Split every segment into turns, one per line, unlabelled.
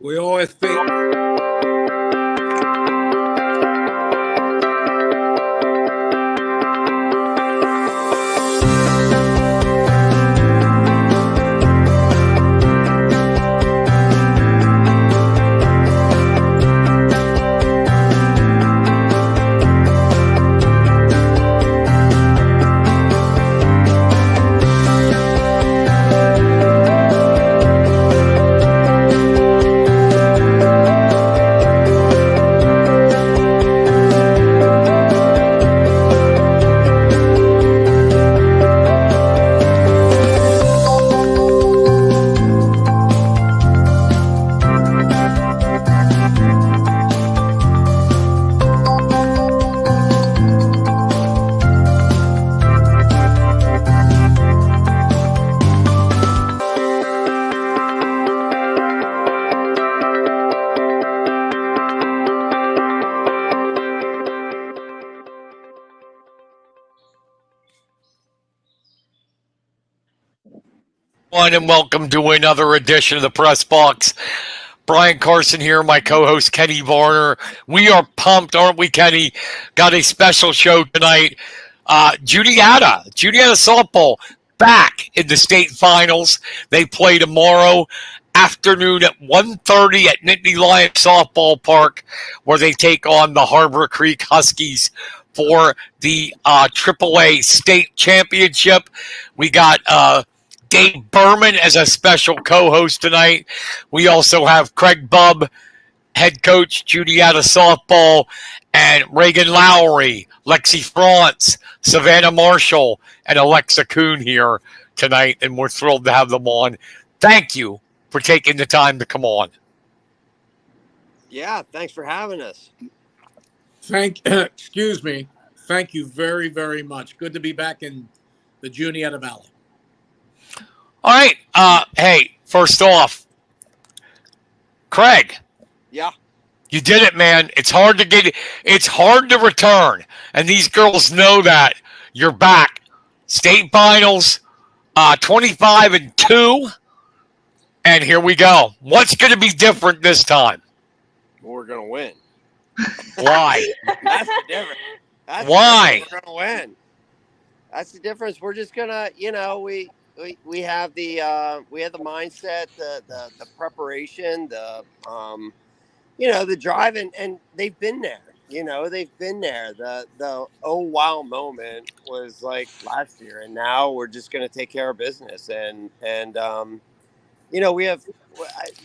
We always think.
And welcome to another edition of the Press Box. Brian Carson here, my co-host Kenny Varner. We are pumped, aren't we, Kenny? Got a special show tonight. Juniata softball back in the state finals. They play tomorrow afternoon at 1:30 at Nittany Lions Softball Park, where they take on the Harbor Creek Huskies for the AAA state championship. We got Dave Berman as a special co-host tonight. We also have Craig Bubb, head coach, Juniata softball, and Reagan Lowry, Lexi France, Savannah Marshall, and Alexa Kuhn here tonight, and we're thrilled to have them on. Thank you for taking the time to come on.
Yeah, thanks for having us.
Excuse me. Thank you very, very much. Good to be back in the Juniata Valley.
All right. Hey, first off, Craig.
Yeah.
You did it, man. It's hard to return. And these girls know that. You're back. State finals, 25-2. And here we go. What's going to be different this time?
We're going to win.
Why?
That's the difference.
Why?
We're going to win. That's the difference. We're just going to, we have the mindset, the preparation, the drive, and they've been there. They've been there. The oh wow moment was like last year, and now we're just going to take care of business. And we have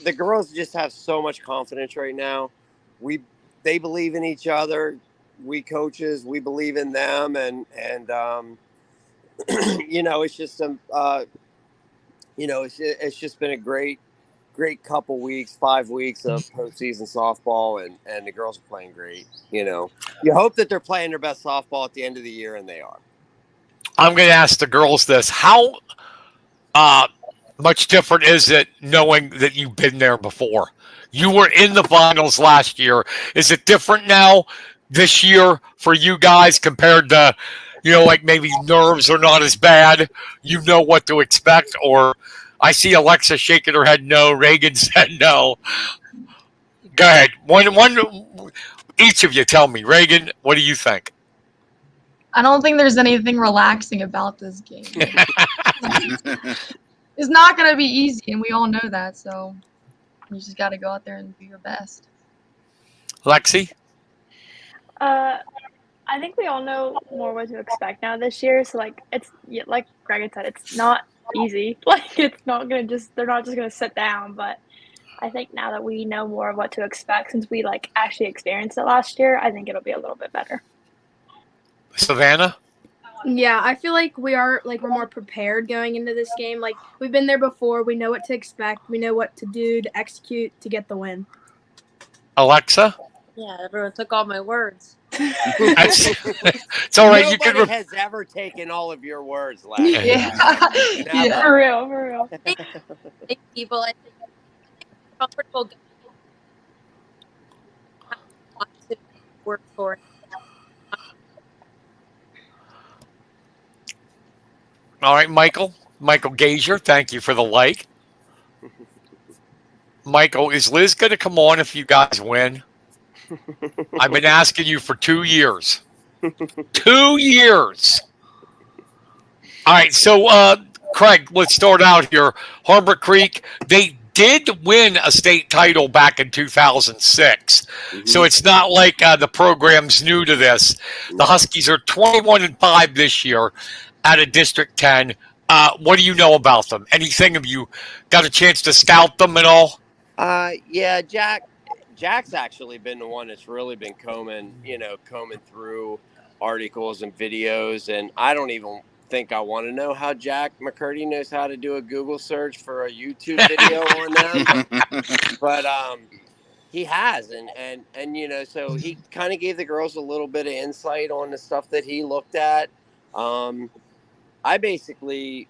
the girls just have so much confidence right now. They believe in each other. We coaches, we believe in them, and it's just it's just been a great couple weeks, 5 weeks of postseason softball, and the girls are playing great. You hope that they're playing their best softball at the end of the year, and they are.
I'm going to ask the girls this: how much different is it knowing that you've been there before? You were in the finals last year. Is it different now this year for you guys compared to, like maybe nerves are not as bad? You know what to expect? Or I see Alexa shaking her head no. Reagan said no. Go ahead. One, each of you tell me. Reagan, what do you think?
I don't think there's anything relaxing about this game. It's not going to be easy, and we all know that, so you just got to go out there and do your best.
Lexi?
I think we all know more what to expect now this year. So, it's like Greg had said, it's not easy. It's not going to they're not just going to sit down. But I think now that we know more of what to expect, since we, actually experienced it last year, I think it'll be a little bit better.
Savannah?
Yeah, I feel like we're more prepared going into this game. We've been there before. We know what to expect. We know what to do to execute to get the win.
Alexa?
Yeah, everyone took all my words.
It's all right.
Nobody has ever taken all of your words, Larry.
Yeah.
For real.
People, I think comfortable to work for it.
All right, Michael Gazier, thank you for the like. Michael, is Liz going to come on if you guys win? I've been asking you for 2 years. 2 years. All right, so Craig, let's start out here. Harbor Creek, they did win a state title back in 2006, so it's not like the program's new to this. The Huskies are 21-5 this year out of District 10. What do you know about them? Anything? Have you got a chance to scout them at all?
Yeah, Jack's actually been the one that's really been combing through articles and videos, and I don't even think I want to know how Jack McCurdy knows how to do a Google search for a YouTube video on them, but he has, and so he kind of gave the girls a little bit of insight on the stuff that he looked at. I basically,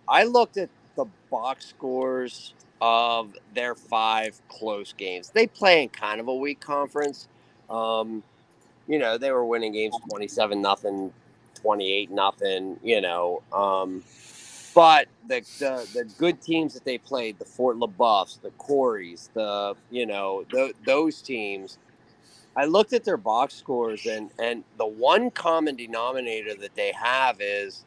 I looked at the box scores of their 5 close games. They play in kind of a weak conference. They were winning games 27-0, 28-0, but the good teams that they played, the Fort LaBeoufs, the Corys, those teams, I looked at their box scores, and the one common denominator that they have is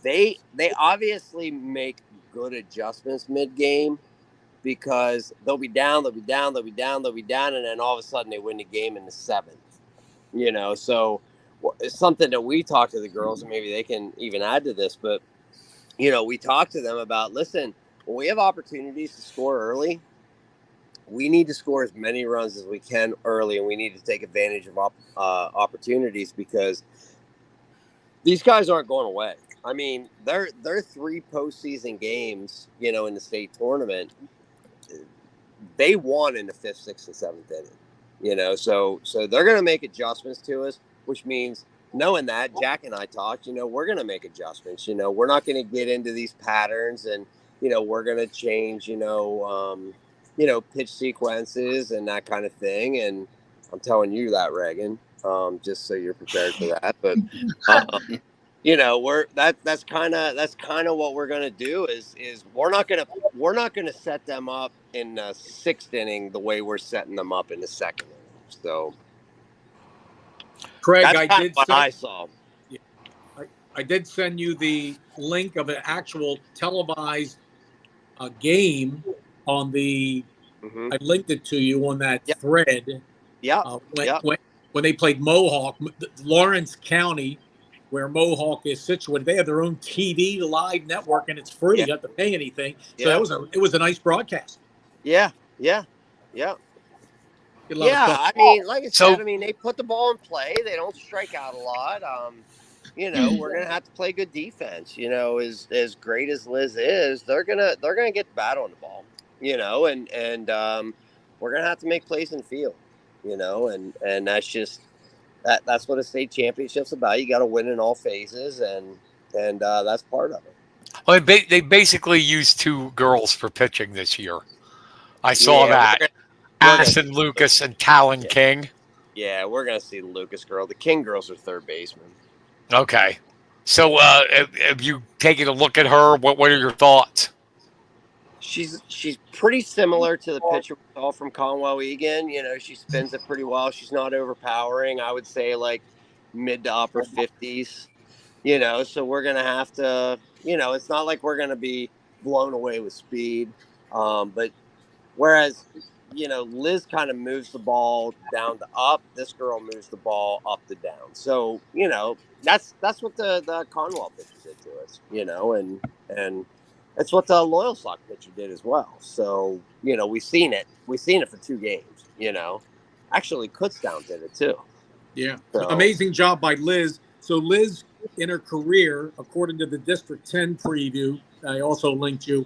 they obviously make good adjustments mid-game, because they'll be down, and then all of a sudden they win the game in the 7th. So it's something that we talk to the girls, and maybe they can even add to this, but we talk to them about, listen, when we have opportunities to score early, we need to score as many runs as we can early, and we need to take advantage of opportunities, because these guys aren't going away. I mean, they're 3 postseason games, in the state tournament. They won in the 5th, 6th, and 7th inning. So they're going to make adjustments to us, which means, knowing that, Jack and I talked, we're going to make adjustments. We're not going to get into these patterns, and we're going to change, pitch sequences and that kind of thing. And I'm telling you that, Reagan, just so you're prepared for that. But that's kind of what we're gonna do is we're not gonna set them up in the 6th inning the way we're setting them up in the 2nd inning. So,
Craig,
that's kind of what I saw.
I did send you the link of an actual televised game on the. I linked it to you on that thread.
Yeah.
When they played Mohawk, Lawrence County, where Mohawk is situated, they have their own TV live network, and it's free. You don't have to pay anything. So it was a nice broadcast.
Yeah. I mean, like I said, they put the ball in play. They don't strike out a lot. We're gonna have to play good defense. As great as Liz is, they're gonna get bad on the ball. And we're gonna have to make plays in the field. And that's just that's what a state championship's about. You got to win in all phases, and that's part of it.
Well, they basically used 2 girls for pitching this year. I saw that. Addison Lucas and Talon King.
Yeah, we're going to see the Lucas girl. The King girls are third baseman.
Okay. So have you taken a look at her? What are your thoughts?
She's pretty similar to the pitcher we saw from Conwell Egan. She spins it pretty well. She's not overpowering. I would say like mid to upper 50s. So we're going to have to, it's not like we're going to be blown away with speed. But whereas, Liz kind of moves the ball down to up, this girl moves the ball up to down. So, that's what the Conwell pitcher did to us, and it's what the Loyal Sock pitcher did as well. So, we've seen it. We've seen it for 2 games, Actually, Kutztown did it too.
Yeah. So, amazing job by Liz. So Liz, in her career, according to the District 10 preview, I also linked you,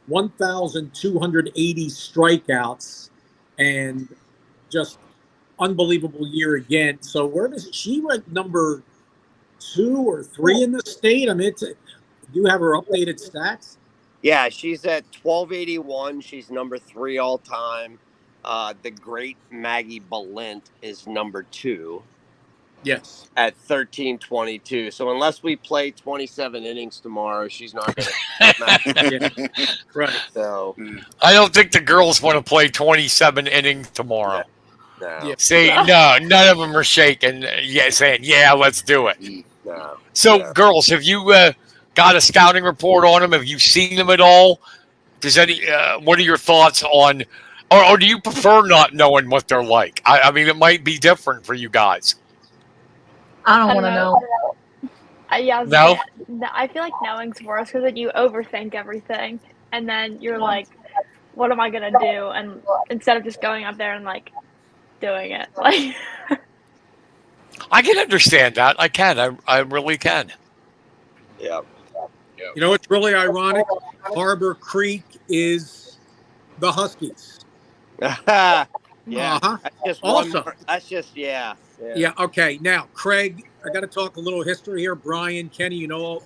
1,280 strikeouts, and just unbelievable year again. So where does she rank, number 2 or 3 in the state? I mean, do you have her updated stats?
Yeah, she's at 1,281. She's number 3 all time. The great Maggie Balint is number 2.
Yes.
at 13-22. So unless we play 27 innings tomorrow, she's not going to.
Yeah. Right.
So
I don't think the girls want to play 27 innings tomorrow.
no,
Yeah.
See, no, none of them are shaking. Yeah, saying, yeah, let's do it.
no.
So,
no.
girls, have you got a scouting report on them? Have you seen them at all? Does any? What are your thoughts on, or do you prefer not knowing what they're like? I mean, it might be different for you guys.
I don't
I
want
don't
to
know.
know.
Yeah, I was
No?
saying, I feel like knowing's worse because then you overthink everything, and then you're like, "What am I gonna do?" And instead of just going up there and like doing it, like
I can understand that. I can. I really can.
Yeah.
You know, it's really ironic. Harbor Creek is the Huskies.
Yeah.
Uh-huh.
That's just
Also,
one. That's just yeah.
yeah. Okay. Now, Craig, I got to talk a little history here. Brian, Kenny, you know,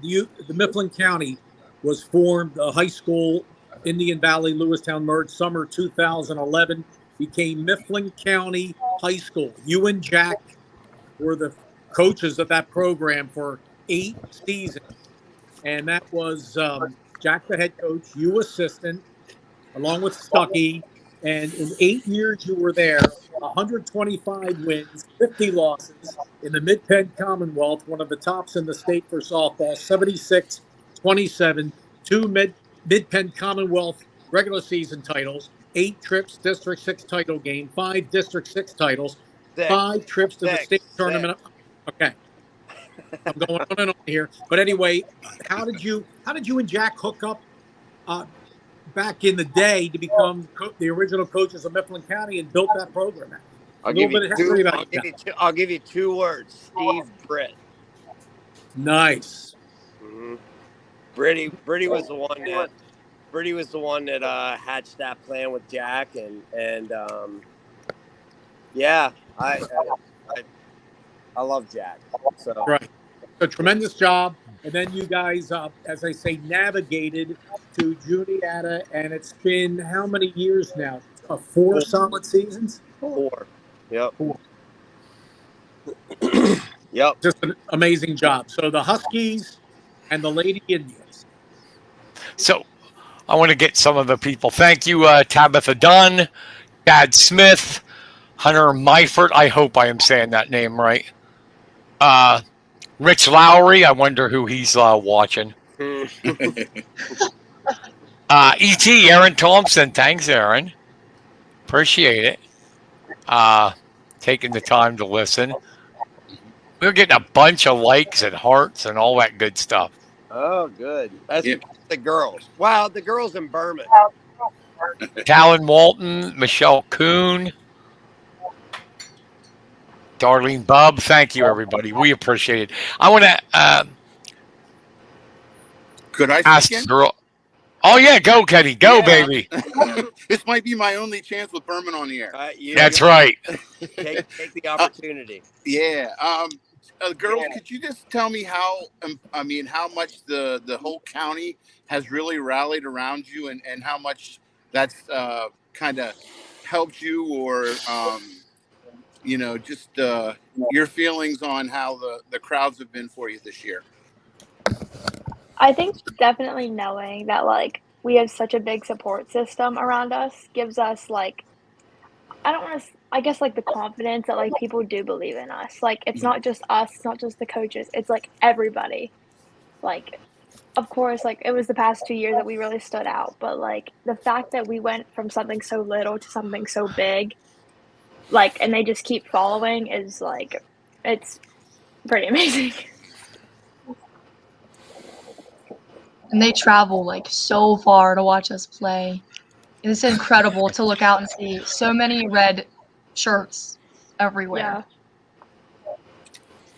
the Mifflin County was formed. A high school, Indian Valley, Lewistown merged summer 2011, became Mifflin County High School. You and Jack were the coaches of that program for 8 seasons, and that was Jack, the head coach, you assistant, along with Stuckey. And in 8 years you were there, 125 wins, 50 losses in the Mid-Penn Commonwealth, one of the tops in the state for softball, 76-27, 2 Mid-Penn Commonwealth regular season titles, 8 trips, District 6 title game, 5 District 6 titles, 5 trips to the state tournament. Okay. I'm going on and on here. But anyway, how did you and Jack hook up back in the day to become the original coaches of Mifflin County and built that program?
I'll give you 2 words. Steve Britt.
Nice.
Mm-hmm. Brittany was the one that hatched that plan with Jack, and yeah, I love Jack. So
right, a tremendous job. And then you guys, as I say, navigated to Juniata, and it's been how many years now? 4 solid seasons.
4. Yep.
4.
Yep.
Just an amazing job. So the Huskies and the Lady Indians.
So I want to get some of the people. Thank you, Tabitha Dunn, Chad Smith, Hunter Meifert. I hope I am saying that name right. Rich Lowry. I wonder who he's watching. E.T. Aaron Thompson. Thanks, Aaron. Appreciate it. Taking the time to listen. We're getting a bunch of likes and hearts and all that good stuff.
Oh, good. That's the girls. Wow, the girls in Berman.
Talon Walton, Michelle Kuhn, Darlene Bubb. Thank you, everybody. We appreciate it. I want to
could I
ask the girl. Oh, yeah. Go, Kenny. Go, baby.
This might be my only chance with Berman on the air.
That's right.
Take the opportunity.
Yeah. Girls, could you just tell me how much the whole county has really rallied around you and how much that's kind of helped you or, just your feelings on how the crowds have been for you this year?
I think definitely knowing that like we have such a big support system around us gives us like I guess like the confidence that like people do believe in us. Like it's not just us, it's not just the coaches, it's like everybody. Like of course, like it was the past 2 years that we really stood out, but like the fact that we went from something so little to something so big, like and they just keep following is like it's pretty amazing.
And they travel like so far to watch us play. It's incredible to look out and see so many red shirts everywhere.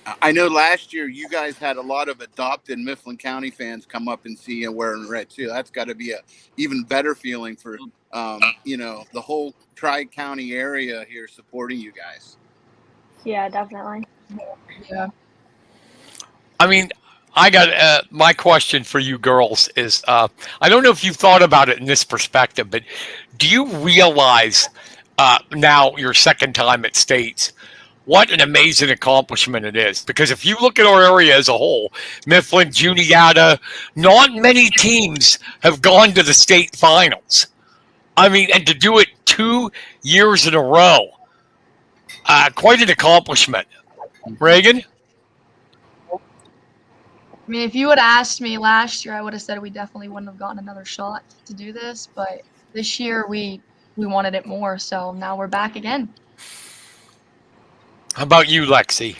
Yeah. I know last year you guys had a lot of adopted Mifflin County fans come up and see and wearing red too. That's got to be a even better feeling for the whole Tri-County area here supporting you guys.
Yeah, definitely.
Yeah.
I mean, I got my question for you girls is I don't know if you've thought about it in this perspective, but do you realize now your second time at States what an amazing accomplishment it is. Because if you look at our area as a whole, Mifflin, Juniata, not many teams have gone to the state finals. I mean, and to do it 2 years in a row, quite an accomplishment. Reagan?
I mean, if you would have asked me last year, I would have said we definitely wouldn't have gotten another shot to do this. But this year we wanted it more, so now we're back again.
How about you, Lexi?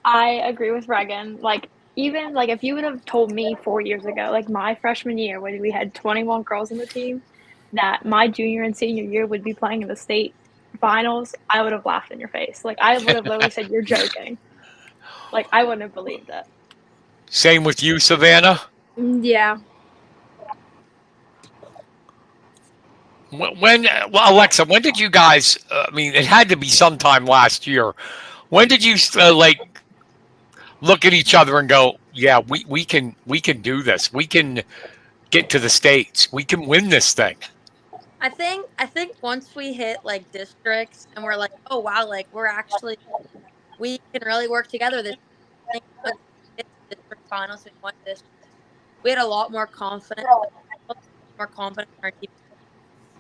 I agree with Reagan. Like, even like if you would have told me 4 years ago, like my freshman year when we had 21 girls on the team, that my junior and senior year would be playing in the state finals, I would have laughed in your face. Like, I would have literally said, "You're joking." Like, I wouldn't have believed it.
Same with you, Savannah?
Yeah.
Well, Alexa, when did you guys, I mean, it had to be sometime last year. When did you, look at each other and go, yeah, we can do this. We can get to the States. We can win this thing.
I think once we hit like districts and we're like, oh wow, like we can really work together. This I think once we hit district finals in one district, we had a lot more confidence. More confidence in our team.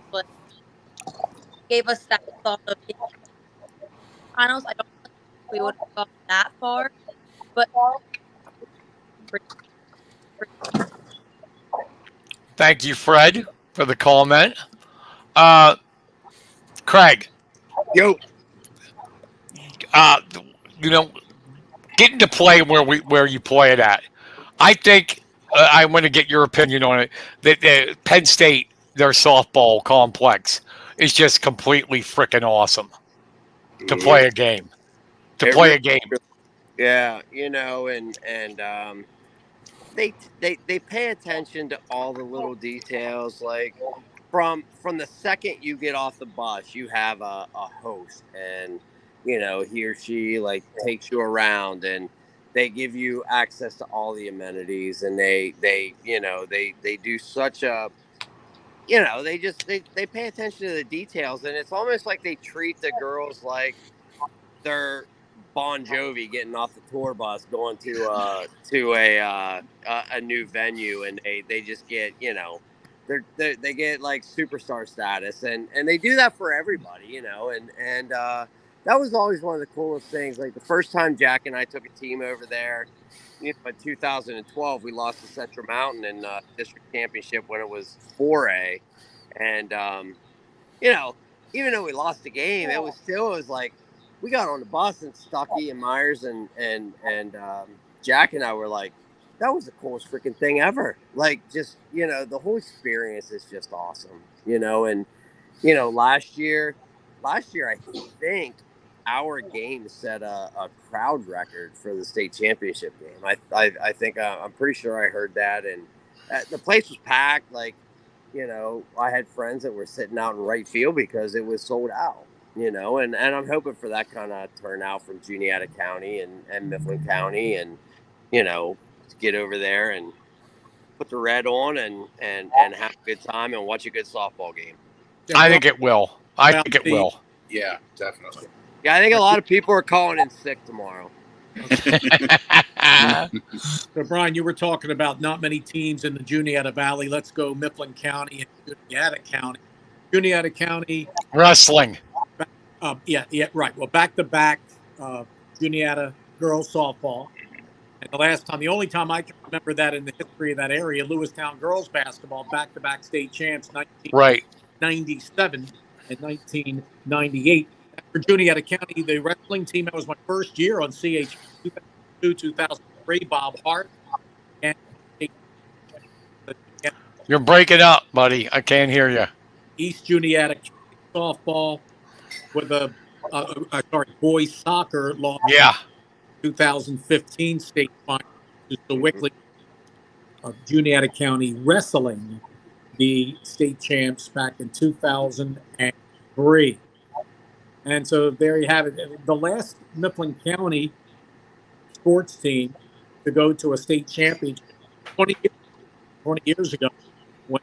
But gave us that thought of finals. I don't think we would have gone that far, but
Thank you, Fred, for the comment. Craig.
Yo.
You know, getting to play where you play it at. I think I want to get your opinion on it. That Penn State, their softball complex, is just completely freaking awesome to play a game.
Yeah, and they pay attention to all the little details. Like from the second you get off the bus, you have a host, and he or she like takes you around, and they give you access to all the amenities, and they do such a they pay attention to the details, and it's almost like they treat the girls like they're Bon Jovi getting off the tour bus going to a new venue, and they just get they get like superstar status, and they do that for everybody, and that was always one of the coolest things. Like the first time Jack and I took a team over there, in 2012, we lost to Central Mountain in district championship when it was 4A, and even though we lost the game, it was like we got on the bus, and Stuckey and Myers and Jack and I were like, that was the coolest freaking thing ever. Like, just the whole experience is just awesome. And last year I think our game set a crowd record for the state championship game. I think I'm pretty sure I heard that, and the place was packed. Like, I had friends that were sitting out in right field because it was sold out. And I'm hoping for that kind of turnout from Juniata County and Mifflin County, and to get over there and put the red on and have a good time and watch a good softball game.
I think it will.
Yeah, definitely.
Yeah, I think a lot of people are calling in sick tomorrow.
So, Brian, you were talking about not many teams in the Juniata Valley. Let's go Mifflin County and Juniata County. Juniata County.
Wrestling.
Yeah, right. Well, back-to-back Juniata girls softball. And the only time I can remember that in the history of that area, Lewistown girls basketball, back-to-back state champs, 1997 and 1998. For Juniata County, the wrestling team, that was my first year on CH 2003, Bob Hart. And
you're breaking up, buddy. I can't hear you.
East Juniata softball with boys soccer lost.
Yeah.
2015 state final to the Wickley of Juniata County wrestling, the state champs back in 2003. And so there you have it. The last Mifflin County sports team to go to a state championship 20 years ago, when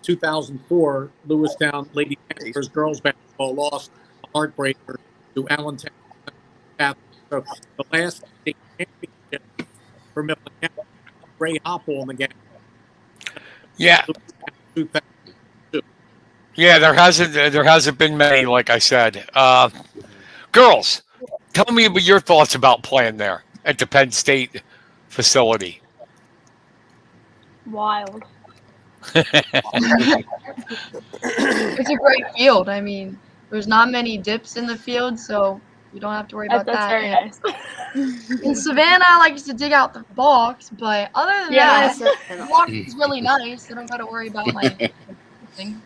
2004 Lewistown Lady Panthers girls basketball lost a heartbreaker to Allentown So the last state championship for Mifflin County, Ray Hopple in the game.
Yeah.
2002.
Yeah, there hasn't been many, like I said. Girls, tell me about your thoughts about playing there at the Penn State facility.
Wild.
It's a great field. I mean, there's not many dips in the field, so you don't have to worry about
That's
that.
very
And
nice.
in Savannah likes to dig out the box, but other than
Yeah,
that, the box is really nice. I don't got to worry about my thing.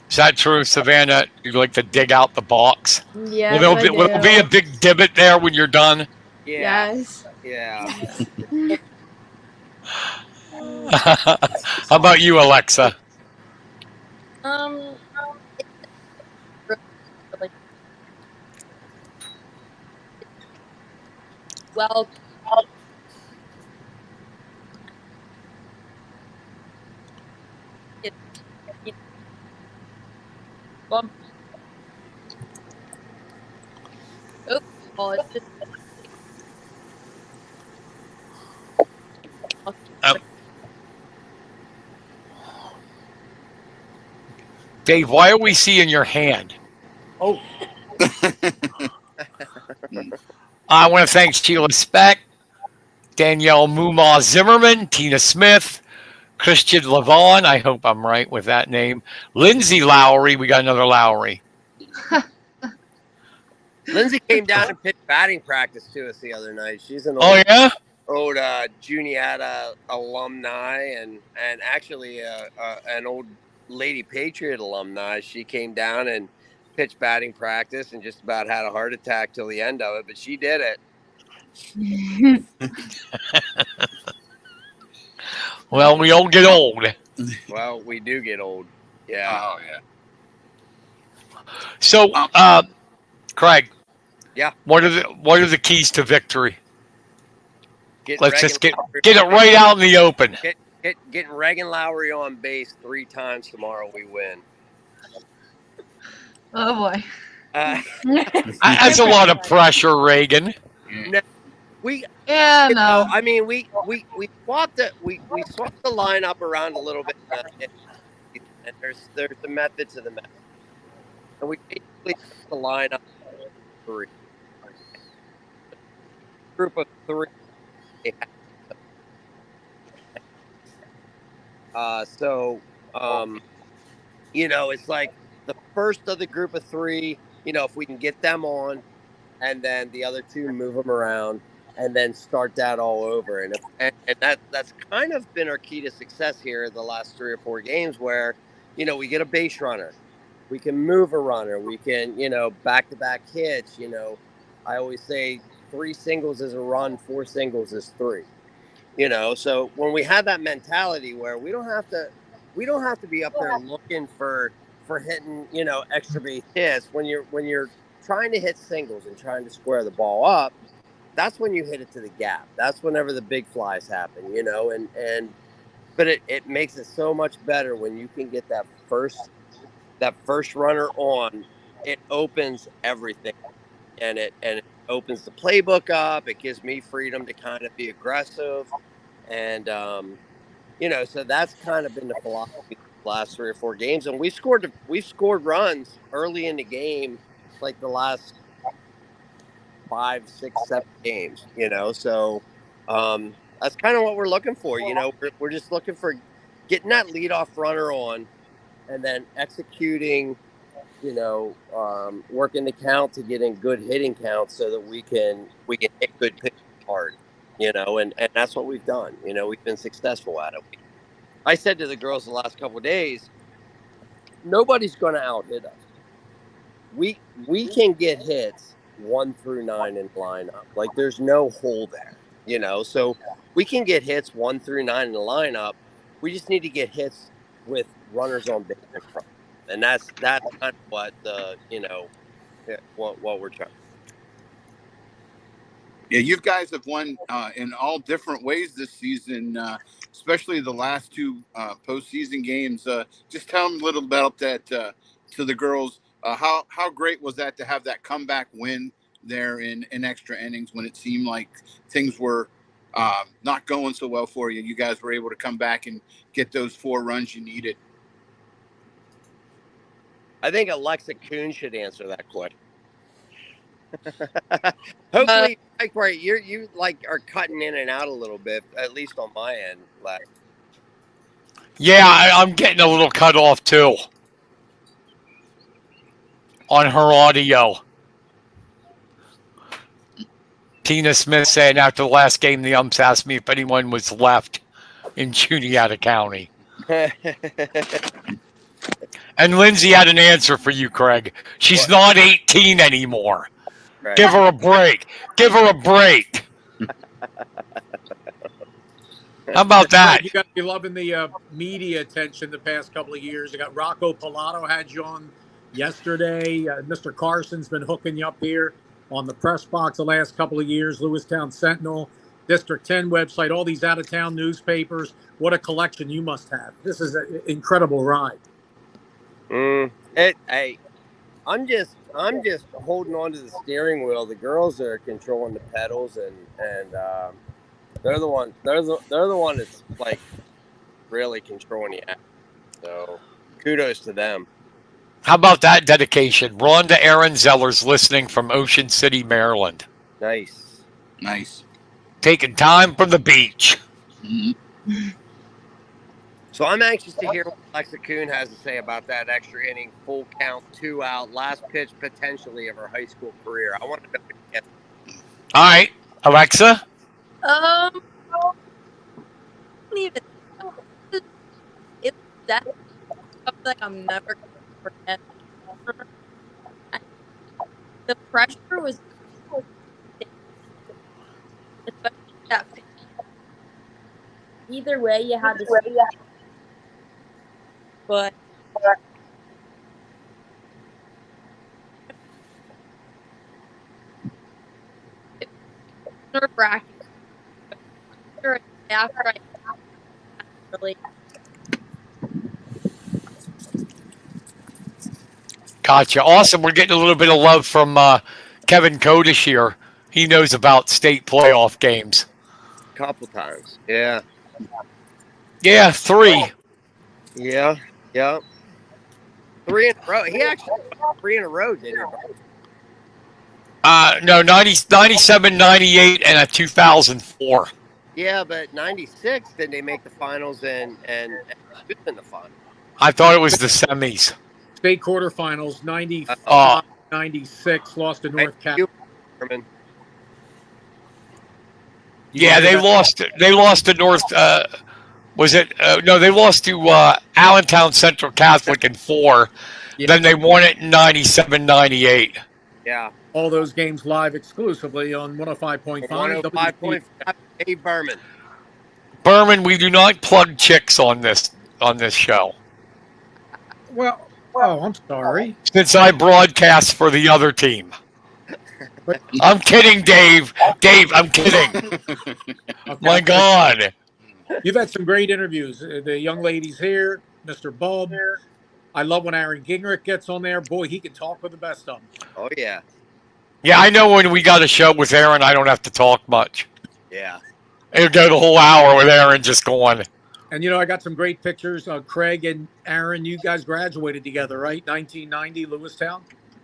Is that true, Savannah? You like to dig out the box?
Yes,
Will there be a big divot there when you're done?
Yeah.
Yes.
Yeah.
How about you, Alexa?
Um, really well. It, it, well, well, it's just
Um, Dave, why are we seeing your hand?
Oh,
I want to thank Sheila Speck, Danielle Muma Zimmerman, Tina Smith, Christian Levon. I hope I'm right with that name. Lindsay Lowry. We got another Lowry.
Lindsay came down and pitched batting practice to us the other night. She's an
Oh, yeah?
old Juniata alumni and actually an old Lady Patriot alumni. She came down and pitched batting practice and just about had a heart attack till the end of it, but she did it.
Well, we all get old.
Well, we do get old. Yeah.
Oh yeah.
So, Craig.
Yeah.
What are the keys to victory? Let's just get
Lowry
it right out in the open.
Getting Reagan Lowry on base 3 times tomorrow, we win.
Oh boy.
That's a lot of pressure, Reagan.
No, we
Yeah,
you know,
no.
I mean, we swapped the lineup around a little bit, and there's a method to the method, and we basically took the lineup 3 group of 3. You know, it's like the first of the group of 3. You know, if we can get them on, and then the other 2 move them around, and then start that all over. And that's kind of been our key to success here the last 3 or 4 games, where, you know, we get a base runner, we can move a runner, we can, you know, back-to-back hits. You know, I always say 3 singles is a run, 4 singles is 3. You know, so when we have that mentality where we don't have to be up there looking for hitting, you know, extra base hits. When you're trying to hit singles and trying to square the ball up, that's when you hit it to the gap. That's whenever the big flies happen, you know, but it makes it so much better when you can get that first runner on. It opens everything, and it opens the playbook up. It gives me freedom to kind of be aggressive, and you know, so that's kind of been the philosophy the last 3 or 4 games, and we've scored runs early in the game, like the last 5, 6, 7 games, you know. So that's kind of what we're looking for. You know, we're just looking for getting that leadoff runner on, and then executing, you know, working the count to get in good hitting counts so that we can hit good pitches hard, you know, and that's what we've done. You know, we've been successful at it. I said to the girls the last couple of days, nobody's going to out hit us. We can get hits 1 through 9 in the lineup. Like, there's no hole there, you know. So we can get hits 1 through 9 in the lineup. We just need to get hits with runners on base in front, and that's kind of what you know, what we're trying.
Yeah, you guys have won in all different ways this season, especially the last 2 postseason games. Just tell them a little about that to the girls. How great was that to have that comeback win there in extra innings when it seemed like things were not going so well for you. You guys were able to come back and get those 4 runs you needed.
I think Alexa Kuhn should answer that question. Hopefully, right, you like are cutting in and out a little bit, at least on my end.
Yeah, I'm getting a little cut off too on her audio. Tina Smith saying after the last game, the umps asked me if anyone was left in Juniata County. And Lindsay had an answer for you, Craig. She's not 18 anymore.
Right.
Give her a break. Give her a break. How about that?
Craig, you got to be loving the media attention the past couple of years. You got Rocco Pilato had you on yesterday. Mr. Carson's been hooking you up here on the press box the last couple of years. Lewistown Sentinel, District 10 website, all these out-of-town newspapers. What a collection you must have. This is an incredible ride.
Hey, I'm just holding on to the steering wheel. The girls are controlling the pedals, and they're the one that's like really controlling the act. So kudos to them.
How about that dedication? Rhonda Aaron Zeller's listening from Ocean City, Maryland.
Nice.
Taking time from the beach.
Mm-hmm.
So I'm anxious to hear what Alexa Kuhn has to say about that extra inning, full count, 2 out, last pitch potentially of her high school career. I want to know.
All right, Alexa.
It's that like I'm never gonna forget. The pressure was that either way you had to say that. But nerve-wracking. After I really
Gotcha. Awesome. We're getting a little bit of love from Kevin Kodish here. He knows about state playoff games.
A couple times. Yeah.
Yeah, 3.
Yeah. 3 in a row. He actually won 3 in a row, didn't he?
No, 97, 98, and a 2004.
Yeah, but 96, did they make the finals and who's in the final?
I thought it was the semis.
State quarterfinals, 95, 96, lost to North Carolina.
Yeah, they lost to North. Was it? No, they lost to Allentown Central Catholic in 4. Yeah. Then they won it in 97, 98.
Yeah.
All those games live exclusively on 105.5.
105.5. Hey, Berman.
Berman, we do not plug chicks on this show.
Well, I'm sorry.
Since I broadcast for the other team. I'm kidding, Dave. Dave, I'm kidding. Okay. My God.
You've had some great interviews. The young ladies here, Mr. Bubb. I love when Aaron Gingrich gets on there. Boy, he can talk with the best of them.
Oh, yeah.
Yeah, I know when we got a show with Aaron, I don't have to talk much.
Yeah.
It'll go the whole hour with Aaron just going.
And, I got some great pictures. Craig and Aaron, you guys graduated together, right? 1990, Lewistown?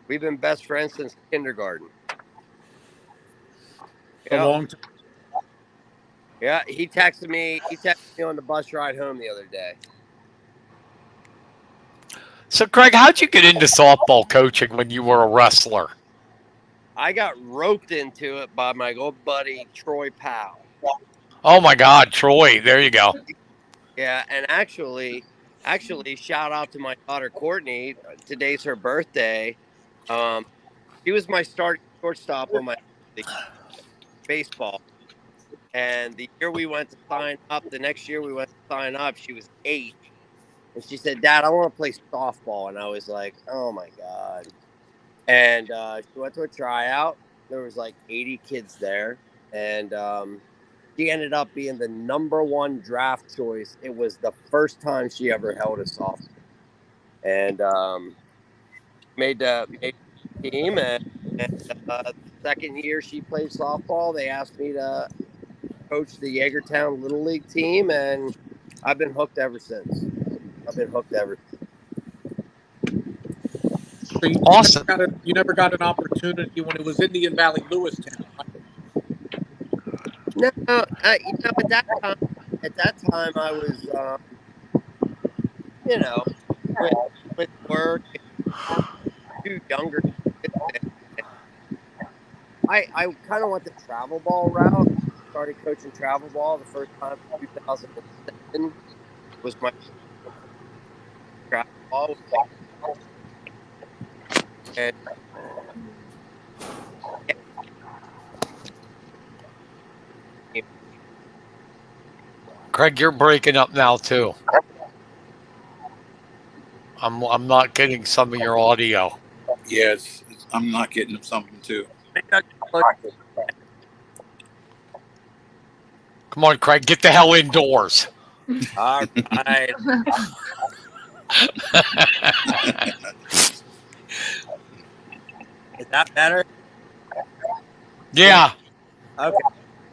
We've been best friends since kindergarten.
A long time.
Yeah, he texted me on the bus ride home the other day.
So, Craig, how'd you get into softball coaching when you were a wrestler?
I got roped into it by my old buddy, Troy Powell.
Oh, my God, Troy. There you go.
Yeah, and actually, shout out to my daughter, Courtney. Today's her birthday. She was my starting shortstop on my baseball. And the year we went to sign up, the next year we went to sign up, she was 8. And she said, Dad, I want to play softball. And I was like, oh, my God. And she went to a tryout. There was like 80 kids there. And she ended up being the #1 draft choice. It was the first time she ever held a softball. And made the team. And And second year she played softball, they asked me to coach the Yeagertown Little League team, and I've been hooked ever since.
So
Awesome.
you never got an opportunity when it was Indian Valley Lewistown.
No, at that time I was, with work, and 2 younger kids. I kind of went the travel ball route. Started coaching travel ball the first time in 2007 was my travel ball. And
Craig, you're breaking up now too. I'm not getting some of your audio.
Yes, I'm not getting something too.
Come on, Craig, get the hell indoors.
all right. Is that better?
Yeah.
Okay. All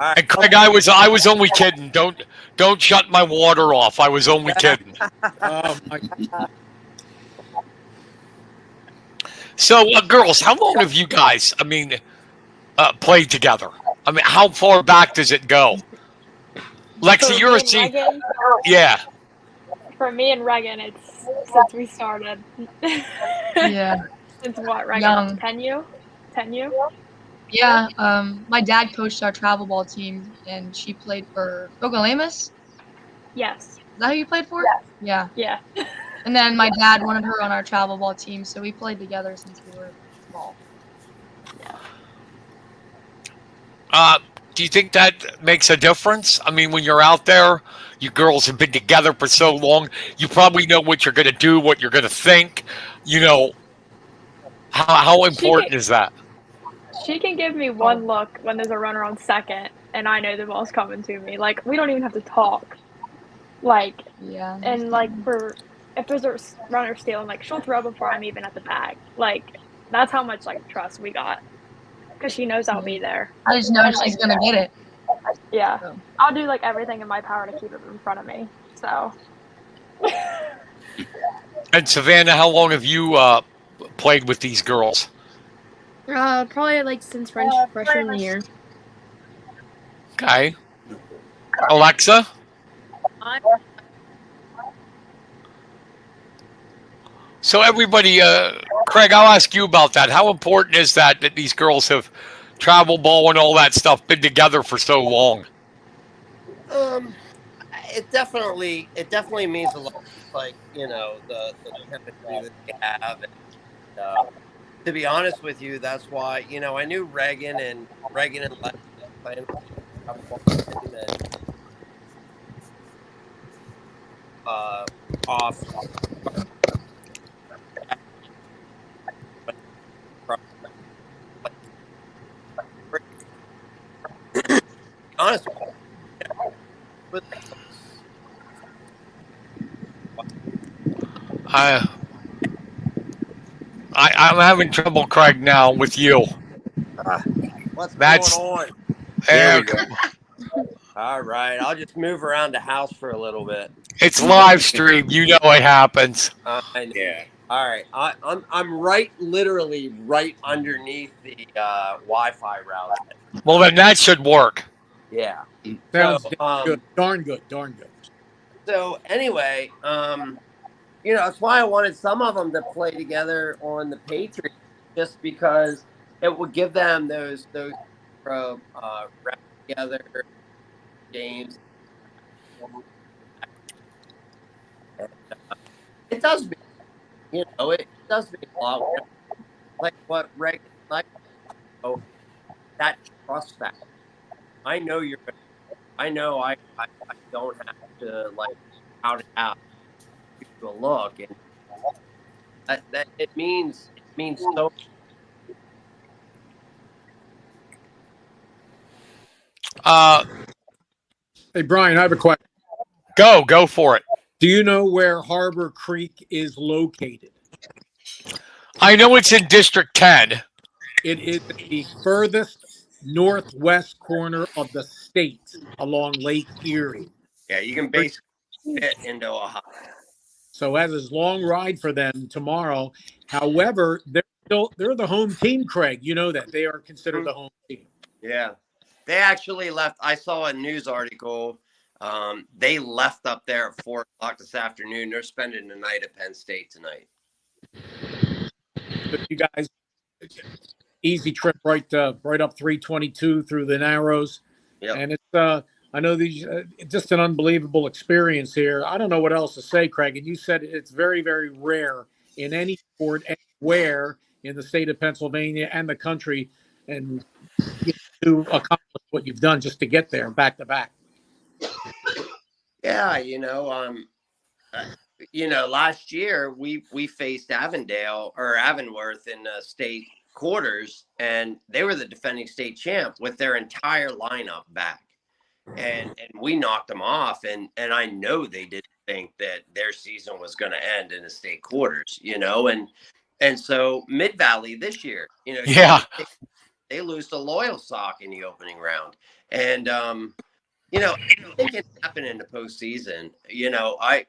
right.
And Craig, I was only kidding. Don't shut my water off. I was only kidding. So, girls, how long have you guys, played together? I mean, how far back does it go? Lexi, you're a senior.
Regan,
Yeah.
for me and Regan, it's since we started.
Yeah.
Since what, Regan?
Young.
10U?
Yeah. My dad coached our travel ball team, and she played for Oklamas.
Yes.
Is that who you played for? Yeah.
Yeah.
And then my dad wanted her on our travel ball team, so we played together since we were small.
Do you think that makes a difference? I mean, when you're out there, you girls have been together for so long, you probably know what you're going to do, what you're going to think. How important is that?
She can give me one look when there's a runner on second, and I know the ball's coming to me. Like, we don't even have to talk. Like,
Yeah.
and like if there's a runner stealing, like she'll throw before I'm even at the bag. Like, that's how much like trust we got, because she knows I'll be there.
I just know she's gonna get it.
Yeah,
So.
I'll do like everything in my power to keep it in front of me. So.
And Savannah, how long have you played with these girls?
Probably like since freshman year.
Okay. Alexa? So everybody, Craig, I'll ask you about that. How important is that these girls have travel ball and all that stuff been together for so long?
It definitely means a lot. Like, the chemistry that they have. And, to be honest with you, that's why, I knew Regan and Lex playing and off. Honest with
I'm having trouble, Craig, now with you.
What's
That's,
going on?
There we
go. All right, I'll just move around the house for a little bit.
It's live stream. You know what happens.
Yeah. All right, I'm literally right underneath the Wi-Fi router.
Well, then that should work.
Yeah.
Sounds good. Darn good.
So anyway, that's why I wanted some of them to play together on the Patriots, just because it would give them those rep together games. And, it does mean, it does mean a lot. Like what Reagan, that trust factor. I know you're. I know I don't have to out it out to a look, and that it means so.
Hey, Brian, I have a question.
Go for it.
Do you know where Harbor Creek is located?
I know it's in District 10.
It is the furthest northwest corner of the state along Lake Erie.
Yeah, you can basically fit into Ohio.
So that is a long ride for them tomorrow. However, they're the home team, Craig. You know that. They are considered the home team.
Yeah. They actually left. I saw a news article. They left up there at 4:00 this afternoon. They're spending the night at Penn State tonight.
So you guys, easy trip right up 322 through the Narrows.
Yep.
And it's I know these just an unbelievable experience here. I don't know what else to say, Craig. And you said it's very, very rare in any sport anywhere in the state of Pennsylvania and the country, and to accomplish what you've done just to get there back to back.
Yeah, last year we faced Avondale or Avonworth in the state quarters, and they were the defending state champ with their entire lineup back, and we knocked them off, and I know they didn't think that their season was going to end in the state quarters, and so Mid Valley this year,
Yeah.
they lose to Loyal Sock in the opening round, and I think it happened in the postseason. I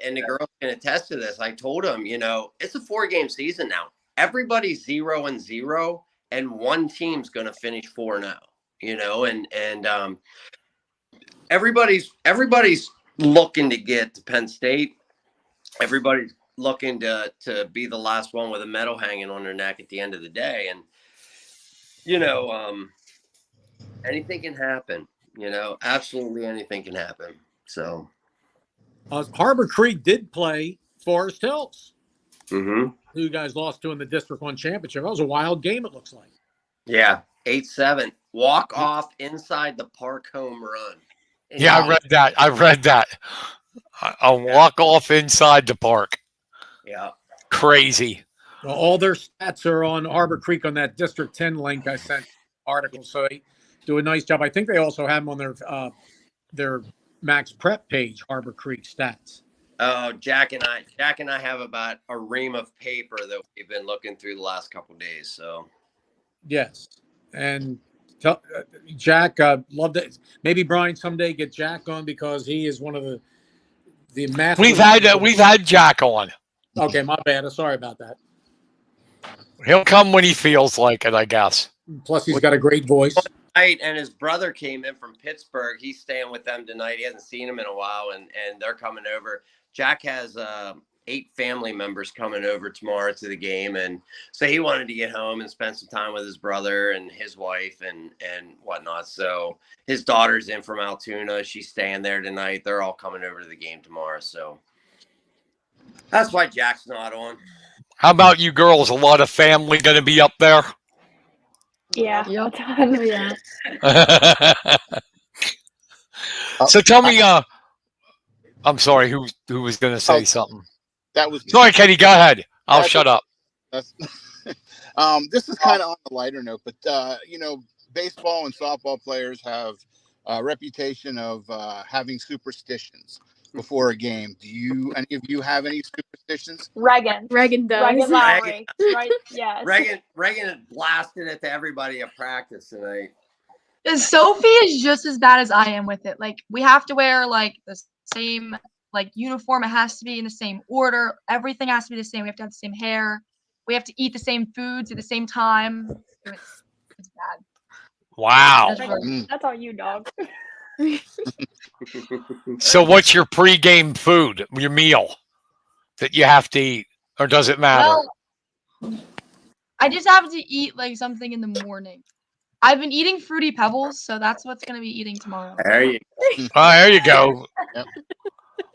and the girls can attest to this. I told them, it's a 4-game season now. Everybody's 0-0, and one team's going to finish 4-0. And everybody's looking to get to Penn State. Everybody's looking to be the last one with a medal hanging on their neck at the end of the day. And anything can happen. Absolutely anything can happen. So,
Harbor Creek did play Forest Hills,
who
you guys lost to in the District 1 championship. That was a wild game, it looks like.
Yeah, 8-7 walk off inside the park home run.
Yeah, I read that. A walk off inside the park.
Yeah,
crazy.
Well, all their stats are on Harbor Creek on that District 10 link I sent article. So they do a nice job. I think they also have them on their Max Prep page, Harbor Creek stats.
Oh, Jack and I have about a ream of paper that we've been looking through the last couple of days. So,
yes, and Jack, love that. Maybe Brian someday get Jack on because he is one of the masters.
We've had Jack on.
Okay, my bad. Sorry about that.
He'll come when he feels like it, I guess.
Plus, he's got a great voice.
Right, and his brother came in from Pittsburgh. He's staying with them tonight. He hasn't seen him in a while, and they're coming over. Jack has 8 family members coming over tomorrow to the game, and so he wanted to get home and spend some time with his brother and his wife and whatnot. So his daughter's in from Altoona. She's staying there tonight. They're all coming over to the game tomorrow. So that's why Jack's not on.
How about you girls? A lot of family going to be up there?
Yeah.
Yep.
A ton.
Yeah.
So tell me, I'm sorry, who was going to say something?
That was
Sorry, Kenny, go ahead. I'll shut up.
That's this is kind of on the lighter note, but baseball and softball players have a reputation of having superstitions before a game. Do any of you have any superstitions?
Reagan
does.
Reagan Lowry. Right? Yes.
Reagan had blasted it to everybody at practice tonight.
Sophie is just as bad as I am with it. Like, we have to wear like the same uniform. It has to be in the same order. Everything has to be the same. We have to have the same hair. We have to eat the same foods at the same time. It's bad.
Wow.
That's all you, dog.
So what's your pregame food, your meal that you have to eat, or does it matter?
Well, I just have to eat like something in the morning. I've been eating Fruity Pebbles, so that's what's going to be eating tomorrow.
There you go.
There you go.
Yep.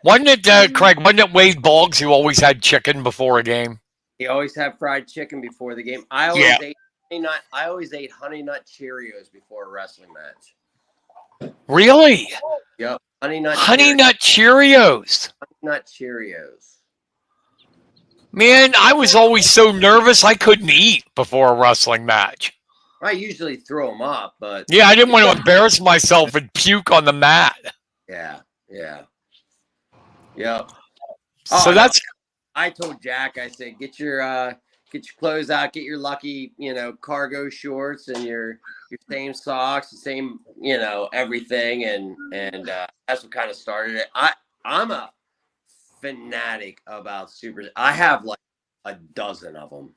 Wasn't it, Craig, wasn't it Wade Boggs who always had chicken before a game?
He always had fried chicken before the game. I always ate Honey Nut Cheerios before a wrestling match.
Really?
Yep.
Honey Nut Cheerios.
Honey Nut Cheerios.
Man, I was always so nervous I couldn't eat before a wrestling match.
I usually throw them up, but
yeah, I didn't want to embarrass myself and puke on the mat.
Yeah.
So that's.
I told Jack, I said, get your get your clothes out, get your lucky, cargo shorts and your same socks, the same, everything, and that's what kind of started it. I'm a fanatic about super. I have like a dozen of them.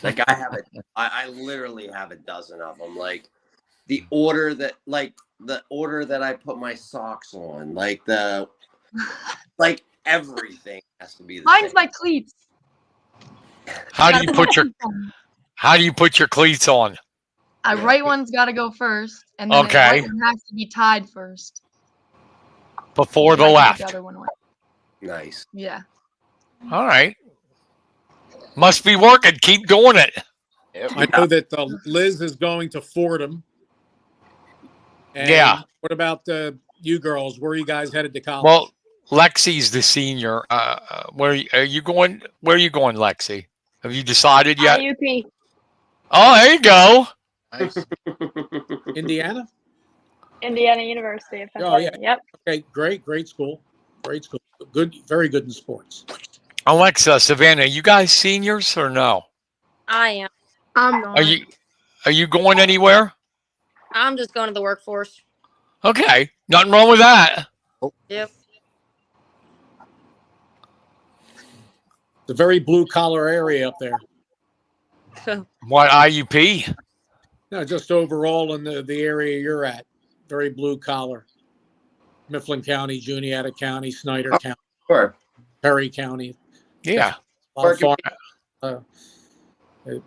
Like I literally have a dozen of them. Like the order that I put my socks on, like everything has to be the
Mine's
same.
my cleats.
How do
Gotta
you
put
put
my
your
cleats on.
How do you put your cleats on?
Right one's got to go first, and then the
Okay.
right one has to be tied first.
Before the
I can put
left.
the other one on.
Nice.
Yeah.
All right. Must be working. Keep doing it.
I know that Liz is going to Fordham. And
Yeah.
what about you girls? Where are you guys headed to college?
Well, Lexi's the senior. Where are you going? Where are you going, Lexi? Have you decided yet?
IUP.
Oh, there you go.
Nice.
Indiana?
Indiana University of
Oh,
Pennsylvania.
yeah.
Yep.
Okay, great school. Great school. Good, very good in sports.
Alexa, Savannah, you guys seniors or no?
I am.
I'm not.
Are you going anywhere?
I'm just going to the workforce.
Okay. Nothing wrong with that.
Yep.
It's a very blue collar area up there.
What IUP?
No, just overall in the area you're at. Very blue collar. Mifflin County, Juniata County, Snyder County,
Sure.
Perry County.
Yeah.
A lot of farm.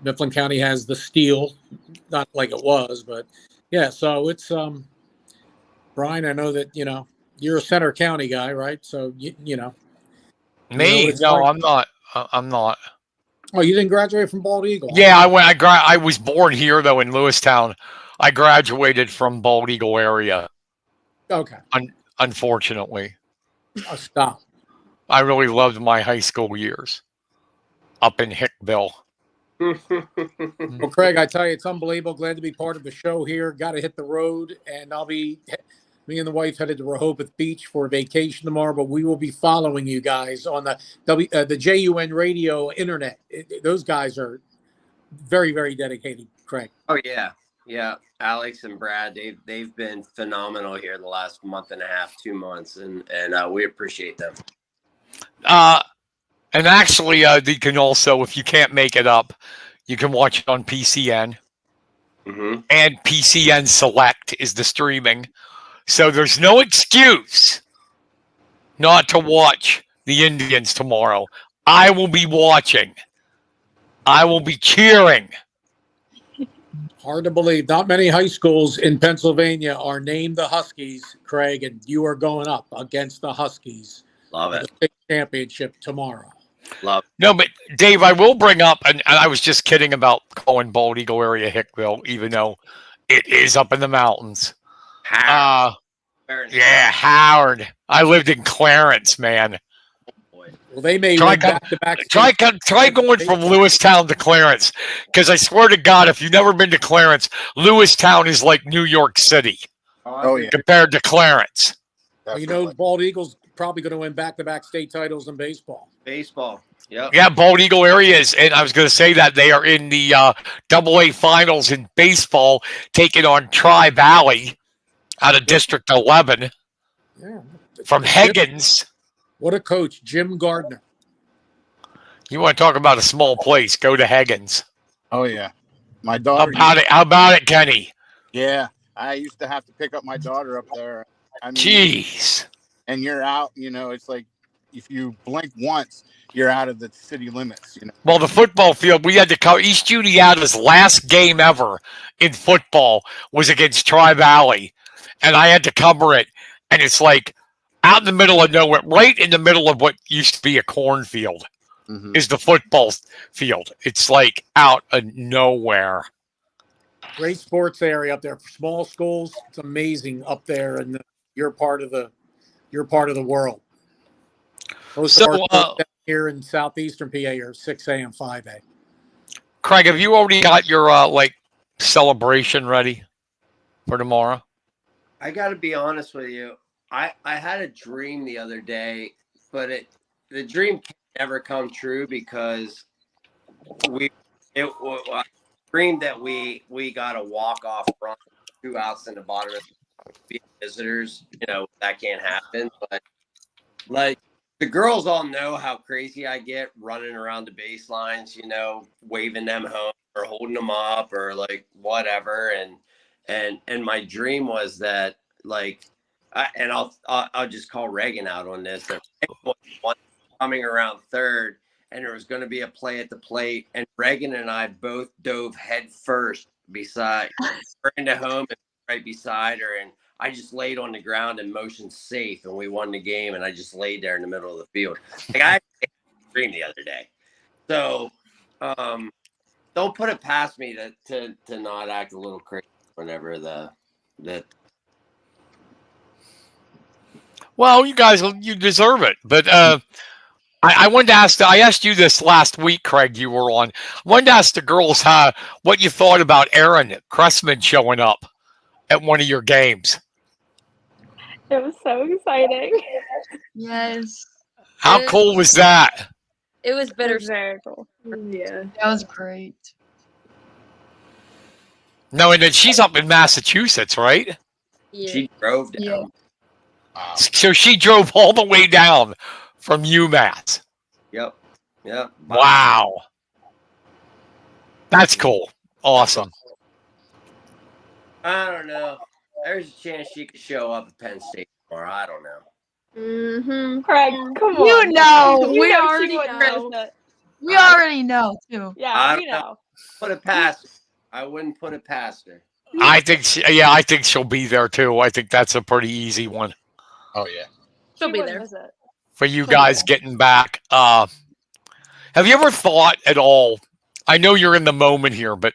Mifflin County has the steel, not like it was, but yeah. So it's Brian. I know that you're a Center County guy, right? So you know.
Me? No,
like.
I'm not. I'm not.
Oh, you didn't graduate from Bald Eagle?
Yeah, I went. I was born here though in Lewistown. I graduated from Bald Eagle area.
Okay.
Unfortunately,
Oh, stop.
I really loved my high school years up in Hickville.
Well, Craig, I tell you, it's unbelievable. Glad to be part of the show here. Got to hit the road, and me and the wife headed to Rehoboth Beach for a vacation tomorrow. But we will be following you guys on the JUN Radio internet. Those guys are very, very dedicated, Craig.
Oh yeah. Alex and Brad, they've been phenomenal here the last month and a half, 2 months, and we appreciate them.
And actually, you can also, if you can't make it up, you can watch it on PCN.
Mm-hmm.
And PCN Select is the streaming. So there's no excuse not to watch the Indians tomorrow. I will be watching. I will be cheering.
Hard to believe. Not many high schools in Pennsylvania are named the Huskies, Craig, and you are going up against the Huskies.
Love it.
The state championship tomorrow.
Love it.
No, but Dave, I will bring up, and I was just kidding about calling Bald Eagle area Hickville, even though it is up in the mountains.
Howard.
Yeah, Howard. I lived in Clarence, man.
Well, they may
Try
win back-to-back.
Try going from Lewistown to Clarence, because I swear to God, if you've never been to Clarence, Lewistown is like New York City
Yeah.
compared to Clarence.
Well, Bald Eagles probably going to win back-to-back state titles in baseball.
Yep.
Yeah, Bald Eagle area is, and I was going to say that they are in the AA finals in baseball, taking on Tri-Valley out of District 11 from Higgins.
What a coach, Jim Gardner.
You want to talk about a small place? Go to Higgins.
Oh yeah, my daughter.
How about it, Kenny?
Yeah, I used to have to pick up my daughter up there. I mean,
Jeez.
And you're out. It's like if you blink once, you're out of the city limits.
Well, the football field, we had to cover. East Juniata's last game ever in football was against Tri-Valley, and I had to cover it. And it's like out in the middle of nowhere, right in the middle of what used to be a cornfield, is the football field. It's like out of nowhere.
Great sports area up there for small schools. It's amazing up there, and you're part of the world. Most of our schools down here in southeastern PA are 6A and 5A.
Craig, have you already got your celebration ready for tomorrow?
I got to be honest with you. I had a dream the other day, but the dream can never come true because I dreamed that we got a walk-off run, 2 outs in the bottom of the visitors. That can't happen. But like the girls all know how crazy I get running around the baselines, waving them home or holding them up or like whatever. And my dream was that like, and I'll just call Reagan out on this. That Reagan was one coming around third, and there was going to be a play at the plate, and Reagan and I both dove head first beside her into home and right beside her, and I just laid on the ground and motioned safe, and we won the game. And I just laid there in the middle of the field. Like I had a dream the other day. So don't put it past me to not act a little crazy whenever the.
Well, you deserve it. But I wanted to ask. I asked you this last week, Craig. You were on. I wanted to ask the girls what you thought about Aaron Cressman showing up at one of your games.
It was so exciting.
Yes.
How cool was that?
It was
It was
bittersweet.
very cool.
Yeah.
That was great.
No, and then she's up in Massachusetts, right?
Yeah.
She drove down.
Yeah.
So she drove all the way down from UMass.
Yep.
Wow. That's cool. Awesome.
I don't know. There's a chance she could show up at Penn State tomorrow. I don't know.
Mm-hmm.
Craig, come
You
on.
know,
You
we
know she
already
wouldn't
know.
miss it.
We already know too.
Yeah,
I
we
don't
know.
Put it past her. I wouldn't put it past her.
I think she'll be there too. I think that's a pretty easy one
Oh yeah.
She'll
She
be
wouldn't
there.
miss it.
for you guys getting back. Have you ever thought at all? I know you're in the moment here, but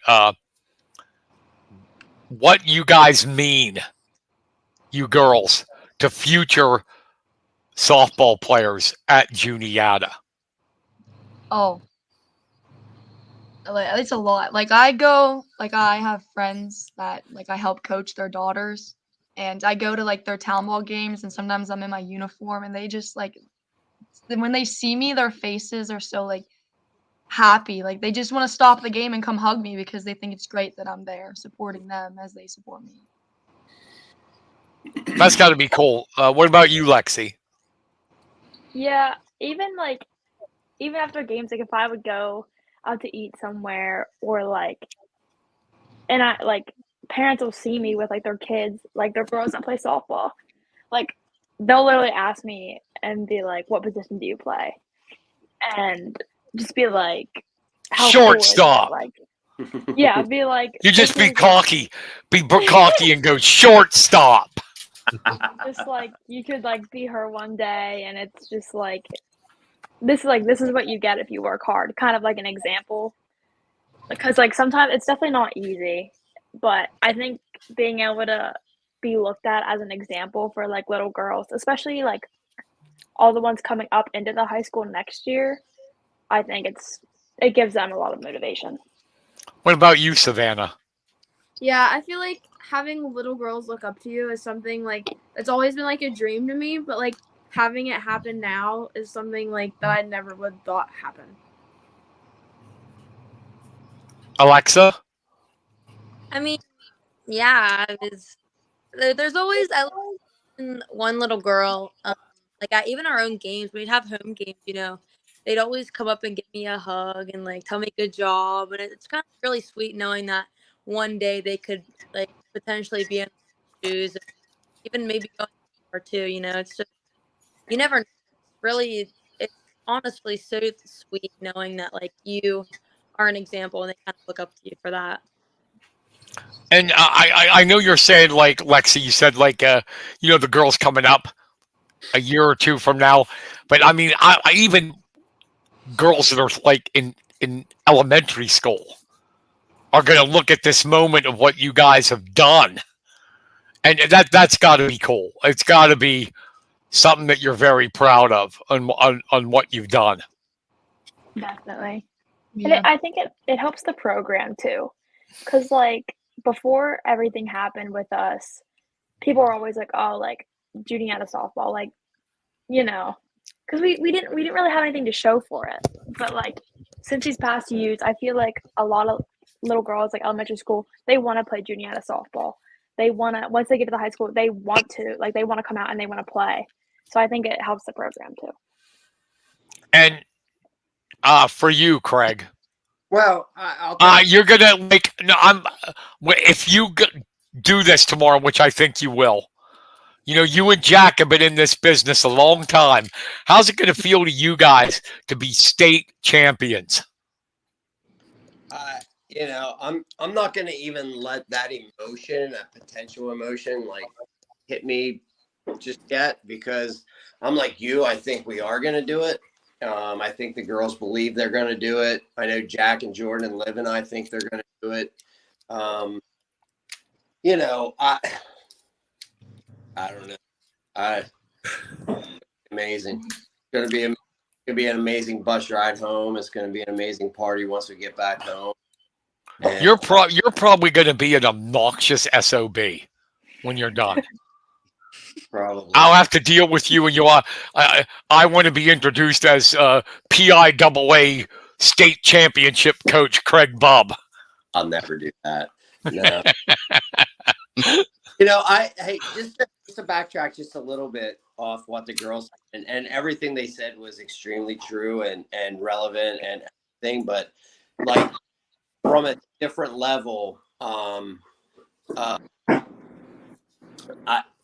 what you guys mean, you girls, to future softball players at Juniata?
Oh, like, it's a lot. Like I have friends that like I help coach their daughters, and I go to like their town ball games, and sometimes I'm in my uniform, and they just like when they see me, their faces are so like happy. Like they just want to stop the game and come hug me because they think it's great that I'm there supporting them as they support me.
That's got to be cool. What about you, Lexi?
Yeah, even after games, like if I would go out to eat somewhere or and I parents will see me with like their kids, like their girls that play softball, like they'll literally ask me and be like, "What position do you play?" And just be like, "How cool is it?"
Shortstop.
Like, yeah, be like,
You just
"This
be
is
cocky, cocky, and go shortstop.
just like you could like be her one day, and it's just like this is what you get if you work hard." Kind of like an example, because like sometimes it's definitely not easy, but I think being able to be looked at as an example for like little girls, especially like all the ones coming up into the high school next year, I think it gives them a lot of motivation.
What about you, Savannah?
Yeah, I feel like having little girls look up to you is something like that's always been like a dream to me, but like having it happen now is something like that I never would thought happen.
Alexa?
I mean, yeah, there's always at least one little girl. Like even our own games, we'd have home games. They'd always come up and give me a hug and like tell me good job, and it's kind of really sweet knowing that one day they could like potentially be in my shoes, and even maybe go or two. It's just you never know. It's honestly so sweet knowing that like you are an example and they kind of look up to you for that.
And I know you're saying like Lexi, you said like the girls coming up a year or two from now, but I mean I even girls that are like in elementary school are going to look at this moment of what you guys have done, and that's got to be cool. It's got to be something that you're very proud of on what you've done.
Definitely.
Yeah.
And I think it helps the program too, because like before everything happened with us, people were always like, "Oh, like Juniata softball," like because we didn't really have anything to show for it. But like since these past years, I feel like a lot of little girls, like elementary school, they want to play Juniata softball. They want to, once they get to the high school, they want to come out and they want to play. So I think it helps the program too.
And for you, Craig,
Well, I'll tell you.
you're gonna like. No, if you do this tomorrow, which I think you will. You know, you and Jack have been in this business a long time. How's it going to feel to you guys to be state champions?
You know, I'm not going to even let that emotion, that potential emotion, like hit me just yet, because I'm like you. I think we are going to do it. I think the girls believe they're going to do it. I know Jack and Jordan and Liv and I think they're going to do it. You know, I don't know. Amazing. It's going to be an amazing bus ride home. It's going to be an amazing party once we get back home. And
You're probably going to be an obnoxious SOB when you're done.
probably.
I'll have to deal with you, and I want to be introduced as PIAA state championship coach Craig Bubb.
I'll never do that. No. You know, hey, just to backtrack just a little bit off what the girls and everything they said was extremely true and relevant and everything, but like from a different level,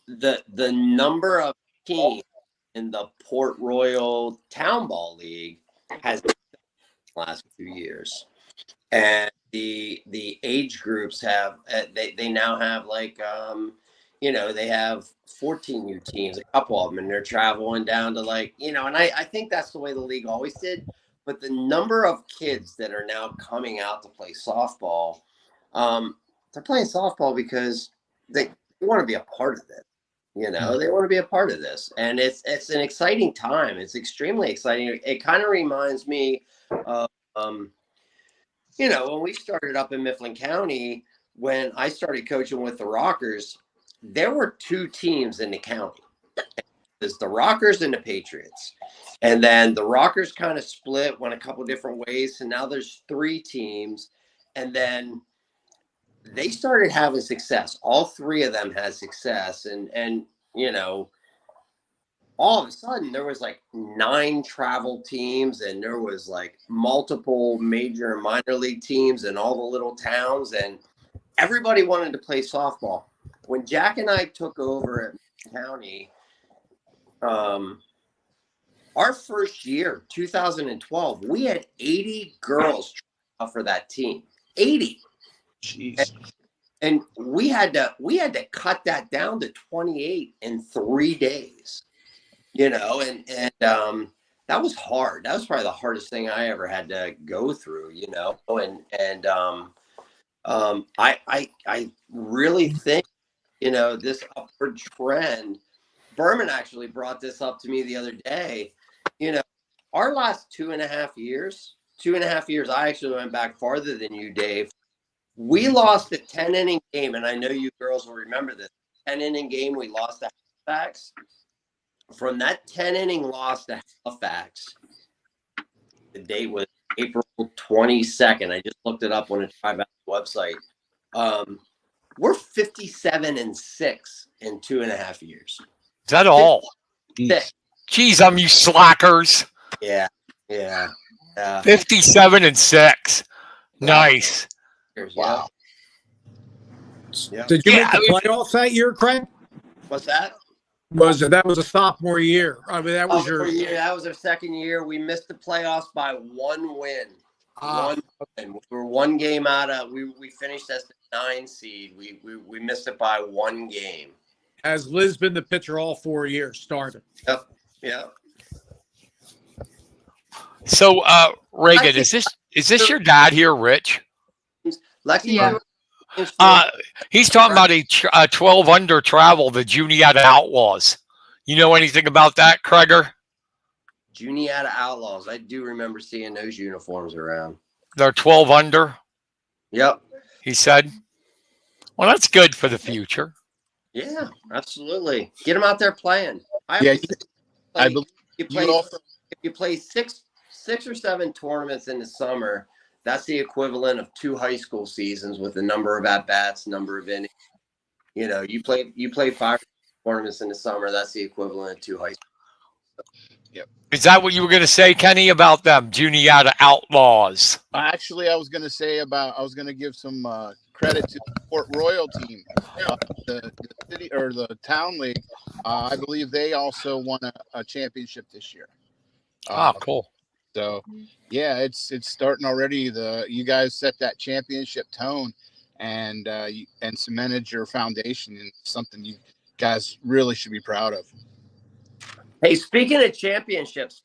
the number of teams in the Port Royal Town Ball League has been the last few years, and the age groups have they now have like you know, they have 14U teams, a couple of them, and they're traveling down to like, you know, and I think that's the way the league always did. But the number of kids that are now coming out to play softball, they're playing softball because they want to be a part of it. You know, they want to be a part of this, and it's an exciting time. It's extremely exciting. It kind of reminds me of, you know, when we started up in Mifflin County, when I started coaching with the Rockers, there were two teams in the county. There's the Rockers and the Patriots. And then the Rockers kind of split, went a couple different ways. So now there's three teams. And then they started having success. All three of them had success. And you know, all of a sudden there was like 9 travel teams, and there was like multiple major and minor league teams in all the little towns, and everybody wanted to play softball. When Jack and I took over at County, our first year, 2012, we had 80 girls try out for that team. 80.
Jeez.
And we had to cut that down to 28 in 3 days. You know, and that was hard. That was probably the hardest thing I ever had to go through, you know. And I really think, you know, this upward trend, Berman actually brought this up to me the other day. You know, our last 2.5 years, I actually went back farther than you, Dave. We lost a 10-inning game, and I know you girls will remember this. 10-inning game, we lost to Halifax. From that 10-inning loss to Halifax, the date was April 22nd. I just looked it up on the Tri-Valley website. We're 57-6 in 2.5 years.
Is that all?
56.
Geez, you slackers.
Yeah.
57-6. Nice.
Wow. Yeah.
Did you make the playoffs that year, Craig?
What's that?
That was a sophomore year. I mean, that was your
year. That was our second year. We missed the playoffs by 1 win. One win. We were 1 game out of. We finished as the 9 seed. We missed it by 1 game.
Has Liz been the pitcher all 4 years started?
Yep. Yeah.
So, Reagan, is this your dad here, Rich?
Lexi,
Yeah.
He's talking about a 12 under travel, the Juniata Outlaws. You know anything about that, Craiger?
Juniata Outlaws. I do remember seeing those uniforms around.
They're 12 under.
Yep.
He said. Well, that's good for the future.
Yeah, absolutely. Get them out there playing.
I believe
if you play 6 or 7 tournaments in the summer. That's the equivalent of 2 high school seasons with the number of at bats, number of innings. You know, you play 5 tournaments in the summer. That's the equivalent of 2 high school.
Yep.
Is that what you were going to say, Kenny, about them, Juniata Outlaws?
Actually, I was going to give some credit to the Port Royal team, the city or the town league. I believe they also won a championship this year.
Cool.
So, yeah, it's starting already. You guys set that championship tone, and cemented your foundation in something you guys really should be proud of.
Hey, speaking of championships,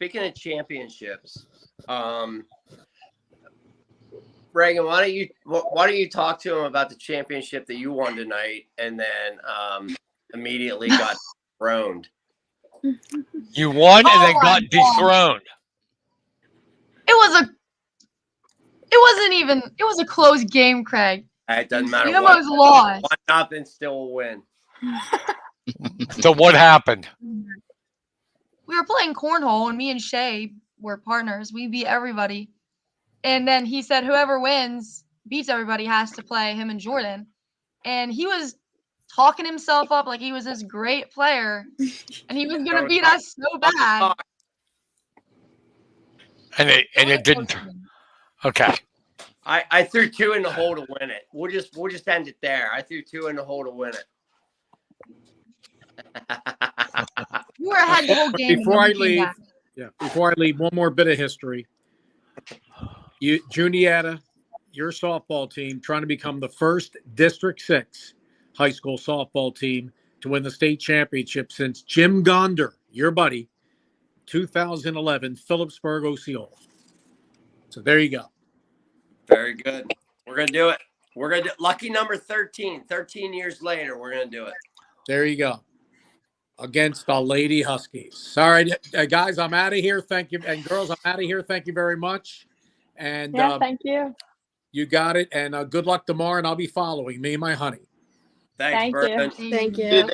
Reagan, why don't you talk to him about the championship that you won tonight, and then immediately got dethroned.
You won and then got dethroned.
It was a close game, Craig.
It doesn't matter.
We almost lost.
1-0 still a win.
So what happened?
We were playing cornhole, and me and Shay were partners. We beat everybody. And then he said whoever wins, beats everybody, has to play him and Jordan. And he was talking himself up like he was this great player, and he was going to beat us so bad.
And it didn't. Okay.
I threw 2 in the hole to win it. We'll just end it there. I threw 2 in the hole to win it.
You were ahead the whole game.
Before I leave, one more bit of history. Juniata, your softball team, trying to become the first District 6 high school softball team to win the state championship since Jim Gonder, your buddy, 2011 Phillipsburg Osceola. So there you go.
Very good. We're going to do it. We're going to do lucky number 13. 13 years later, we're going to do it.
There you go. Against the Lady Huskies. All right, guys, I'm out of here. Thank you. And girls, I'm out of here. Thank you very much. And
thank you.
You got it. And good luck tomorrow. And I'll be following me and my honey.
Thanks, Bertman.
Thank you.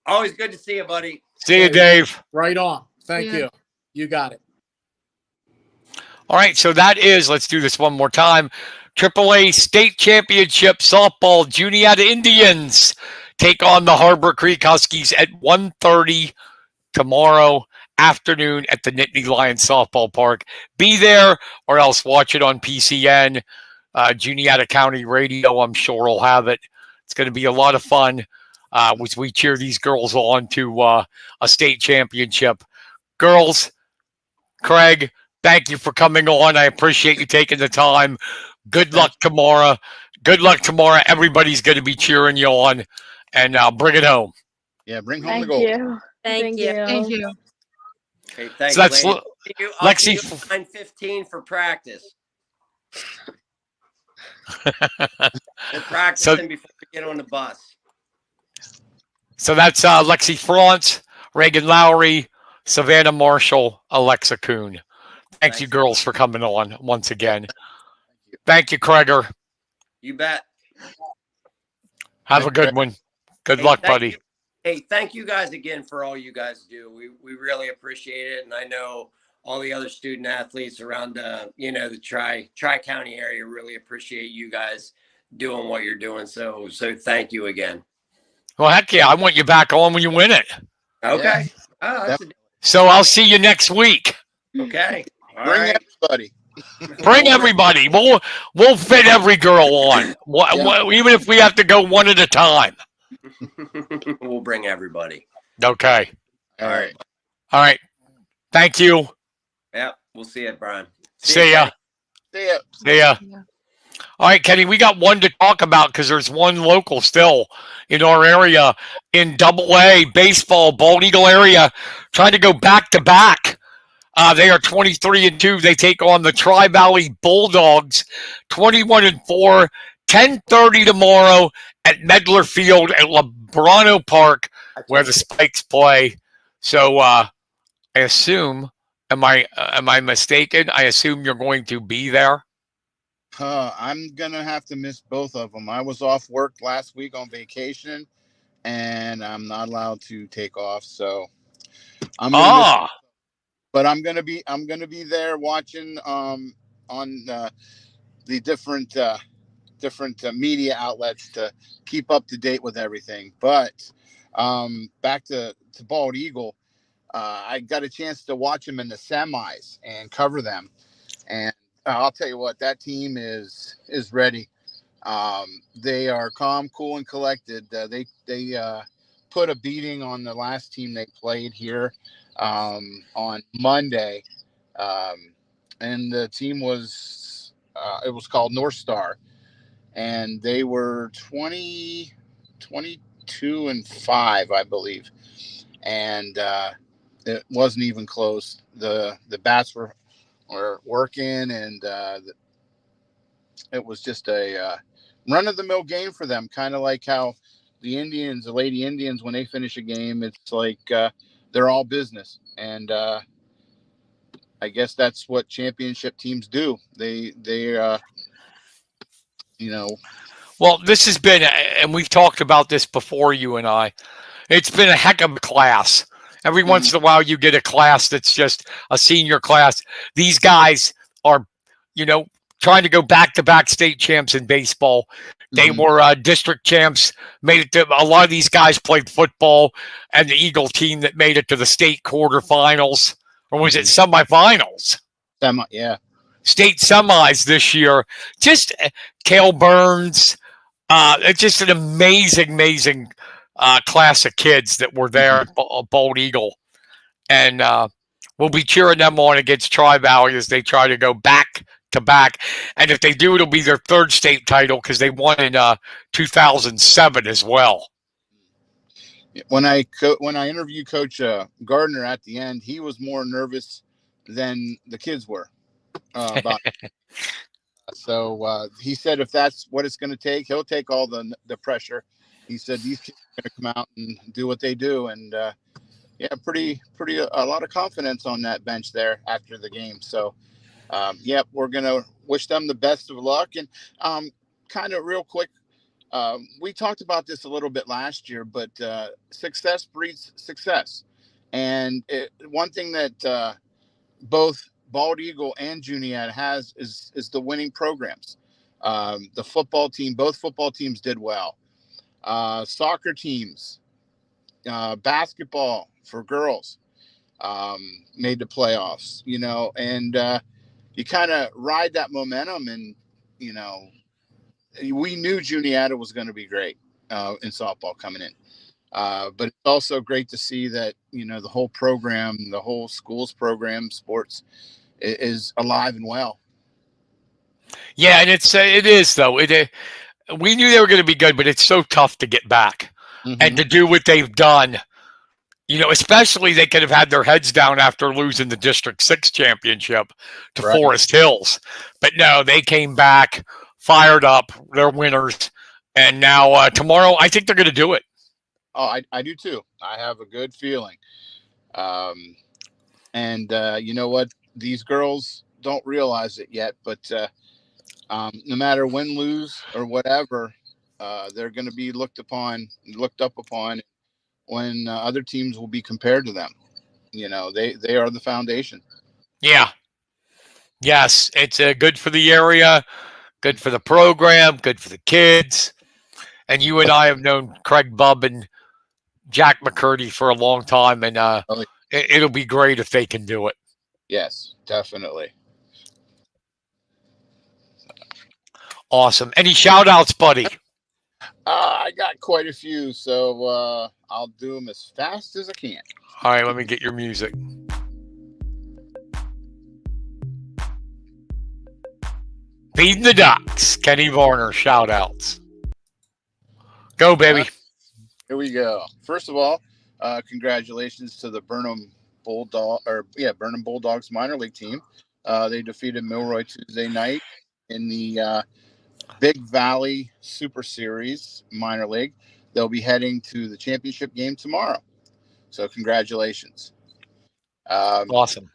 Always good to see you, buddy.
See you, Dave.
Right on. Thank you. You got it.
All right, so that is, let's do this one more time. AAA State Championship Softball Juniata Indians take on the Harbor Creek Huskies at 1:30 tomorrow afternoon at the Nittany Lions Softball Park. Be there or else watch it on PCN. Juniata County Radio, I'm sure, will have it. It's going to be a lot of fun as we cheer these girls on to a state championship. Girls, Craig, thank you for coming on. I appreciate you taking the time. Good luck tomorrow. Good luck tomorrow. Everybody's going to be cheering you on, and bring it home.
Yeah, bring home the gold.
Thank you.
Thank you.
Okay, thanks,
So that's
Lexi. 9:15 for practice. We're practicing before we get on the bus.
So that's Lexi France, Reagan Lowry, Savannah Marshall, Alexa Kuhn. Thank you, girls, for coming on once again. Thank you, Craiger.
You bet.
Have a good one. Good luck, buddy.
Hey, thank you guys again for all you guys do. We really appreciate it, and I know all the other student athletes around the Tri-County area really appreciate you guys doing what you're doing. So thank you again.
Well, heck yeah, I want you back on when you win it.
Okay.
Yeah.
So I'll see you next week.
Okay.
Bring everybody.
Bring everybody. We'll fit every girl on, even if we have to go one at a time.
We'll bring everybody.
Okay.
All right.
All right. Thank you.
Yeah, we'll see you, Brian.
See ya.
See ya.
See ya. All right, Kenny, we got one to talk about because there's one local still in our area in AA baseball, Bald Eagle area, trying to go back to back. They are 23-2. They take on the Tri-Valley Bulldogs, 21-4, 10:30 tomorrow at Medler Field at Lebrano Park, where the Spikes play. So I assume, am I mistaken? I assume you're going to be there.
I'm gonna have to miss both of them. I was off work last week on vacation, and I'm not allowed to take off, so I'm gonna miss. but I'm gonna be there watching on the different media outlets to keep up to date with everything. But back to Bald Eagle, I got a chance to watch them in the semis and cover them, and I'll tell you what, that team is ready. They are calm, cool, and collected. They put a beating on the last team they played here on Monday, and the team was it was called North Star, and they were 22-5, I believe, and it wasn't even close. The bats were working, and it was just a run of the mill game for them, kind of like how the Lady Indians, when they finish a game, it's like they're all business, and I guess that's what championship teams do. They you know.
Well, this has been, and we've talked about this before, you and I. It's been a heck of a class. Every once in a while, you get a class that's just a senior class. These guys are, you know, trying to go back-to-back state champs in baseball. They were district champs, made it to, a lot of these guys played football, and the Eagle team that made it to the state quarterfinals, or was it semifinals?
Yeah.
State semis this year. Just Cale Burns. It's just an amazing class of kids that were there at Bald Eagle. And we'll be cheering them on against Tri-Valley as they try to go back to back. And if they do, it'll be their third state title because they won in 2007 as well.
When I interviewed Coach Gardner at the end, he was more nervous than the kids were about it. So he said if that's what it's going to take, he'll take all the pressure. He said these kids are going to come out and do what they do, and yeah, pretty a lot of confidence on that bench there after the game. So yeah, we're going to wish them the best of luck. And kind of real quick, we talked about this a little bit last year, but success breeds success. And one thing that both Bald Eagle and Juniata has is the winning programs. The football team, both football teams did well. Soccer teams, basketball for girls made the playoffs, and you kind of ride that momentum. And, we knew Juniata was going to be great in softball coming in. But it's also great to see that, the whole program, the whole school's program, sports, is alive and well.
Yeah, and it is though. We knew they were going to be good, but it's so tough to get back and to do what they've done. Especially they could have had their heads down after losing the District 6 championship to Forest Hills. But no, they came back, fired up, they're winners. And now tomorrow, I think they're going to do it.
Oh, I do too. I have a good feeling. And you know what? These girls don't realize it yet, but no matter win, lose, or whatever, they're going to be looked up upon when other teams will be compared to them. They are the foundation.
Yeah. Yes, it's good for the area, good for the program, good for the kids. And you and I have known Craig Bubb and Jack McCurdy for a long time, and it'll be great if they can do it.
Yes, definitely.
Awesome. Any shout outs, buddy?
I got quite a few, so I'll do them as fast as I can.
All right, let me get your music. Feeding the Ducks, Kenny Varner, shout outs. Go, baby.
Here we go. First of all, congratulations to the Burnham Bulldogs minor league team. They defeated Milroy Tuesday night in the Big Valley Super Series minor league. They'll be heading to the championship game tomorrow. So congratulations.
Awesome.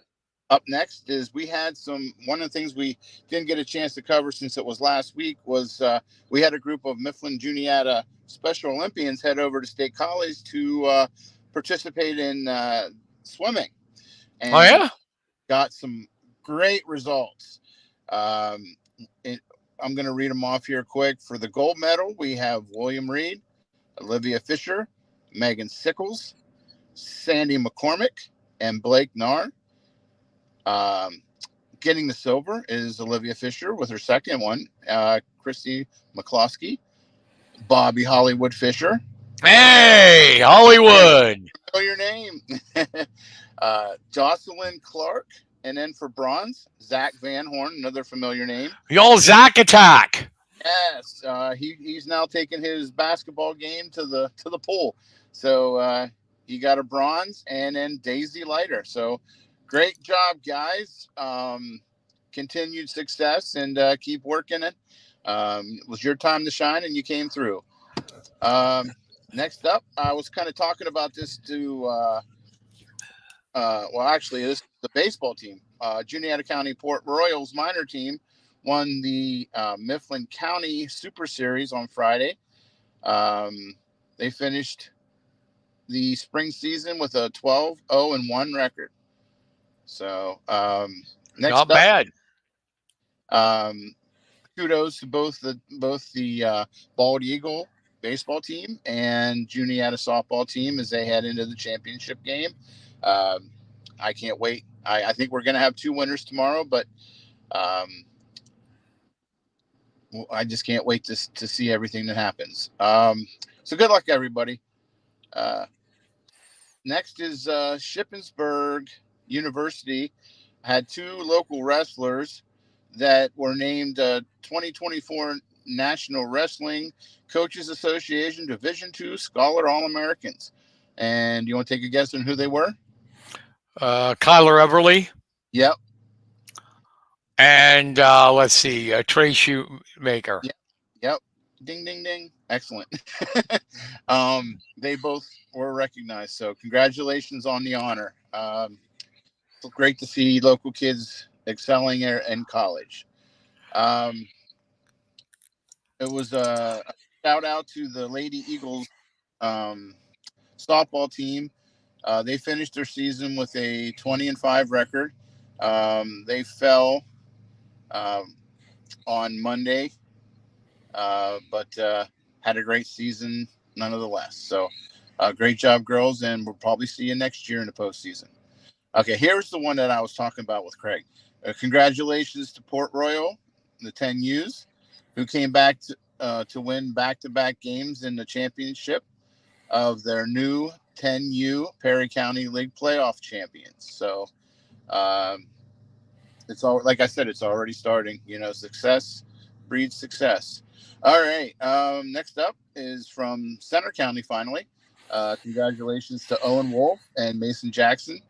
Up next is one of the things we didn't get a chance to cover since it was last week was we had a group of Mifflin Juniata Special Olympians head over to State College to participate in swimming. And,
oh, yeah?
got some great results. Um, I'm going to read them off here quick. For the gold medal, we have William Reed, Olivia Fisher, Megan Sickles, Sandy McCormick, and Blake Narr. Getting the silver is Olivia Fisher with her second one, Christy McCloskey, Bobby Hollywood Fisher.
Hey, Hollywood.
Familiar name. Jocelyn Clark. And then for bronze, Zach Van Horn, another familiar name.
The old Zach attack.
Yes, he's now taking his basketball game to the pool. So he got a bronze, and then Daisy Leiter. So great job, guys. Continued success, and keep working it. It was your time to shine, and you came through. Next up, I was kind of talking about this to this is the baseball team. Juniata County Port Royals minor team won the Mifflin County Super Series on Friday. They finished the spring season with a 12-0-1 record. So next
Not
up,
bad.
Kudos to both the Bald Eagle baseball team and Juniata softball team as they head into the championship game. I can't wait. I think we're going to have 2 winners tomorrow, but I just can't wait to see everything that happens. So good luck, everybody. Next is Shippensburg University had 2 local wrestlers that were named 2024 National Wrestling Coaches Association Division II Scholar All-Americans. And you want to take a guess on who they were?
Kyler Everly.
Yep.
And let's see, Trey Shoemaker.
Yep. Ding, ding, ding. Excellent. They both were recognized. So congratulations on the honor. It's great to see local kids excelling in college. It was a shout out to the Lady Eagles softball team. They finished their season with a 20-5 record. They fell on Monday, but had a great season nonetheless. So great job, girls, and we'll probably see you next year in the postseason. Okay, here's the one that I was talking about with Craig. Congratulations to Port Royal, the 10Us, who came back to win back-to-back games in the championship of their new 10U Perry County League playoff champions. So it's all, like I said, it's already starting. Success breeds success. All right. Next up is from Center County. Finally, congratulations to Owen Wolf and Mason Jackson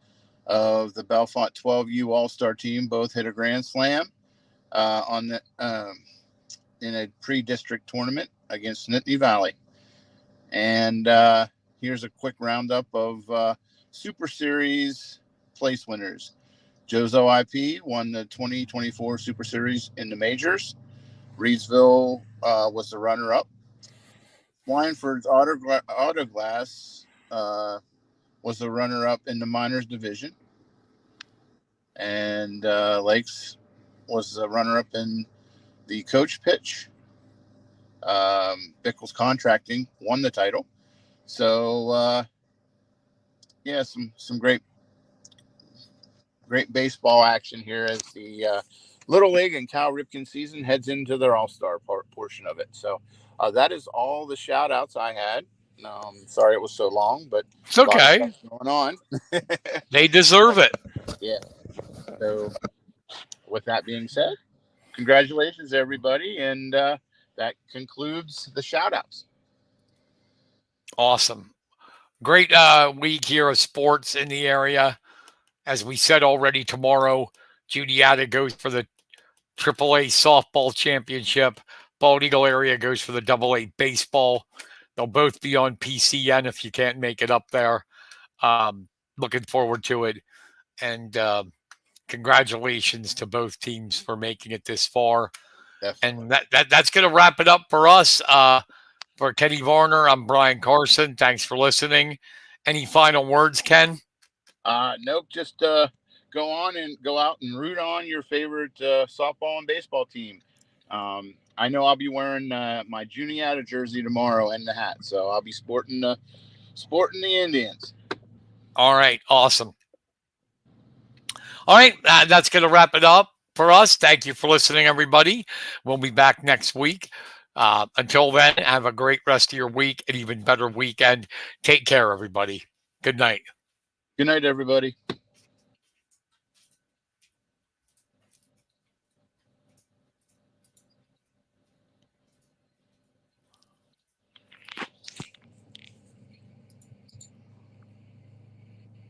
of the Bellefonte 12U All-Star team. Both hit a grand slam in a pre-district tournament against Nittany Valley. And here's a quick roundup of Super Series place winners. Joe's OIP won the 2024 Super Series in the majors. Reedsville was the runner-up. Wynford's Auto Glass was the runner-up in the minors division. And Lakes was the runner-up in the coach pitch. Bickles Contracting won the title. So, some great baseball action here as the Little League and Cal Ripken season heads into their All-Star portion of it. So that is all the shout-outs I had. Sorry it was so long, but
it's okay.
Going on.
They deserve it.
Yeah. So with that being said, congratulations, everybody. And that concludes the shout-outs.
Awesome. Great week here of sports in the area. As we said already, tomorrow, Juniata goes for the AAA softball championship. Bald Eagle area goes for the AA baseball. They'll both be on PCN if you can't make it up there. Looking forward to it. And congratulations to both teams for making it this far. Definitely. And that's going to wrap it up for us. For Kenny Varner, I'm Brian Carson. Thanks for listening. Any final words, Ken?
Nope. Just go out and root on your favorite softball and baseball team. I know I'll be wearing my Juniata jersey tomorrow and the hat, so I'll be sporting the Indians.
All right, awesome. All right, that's going to wrap it up for us. Thank you for listening, everybody. We'll be back next week. Until then, have a great rest of your week, an even better weekend. Take care, everybody. Good night.
Good night, everybody.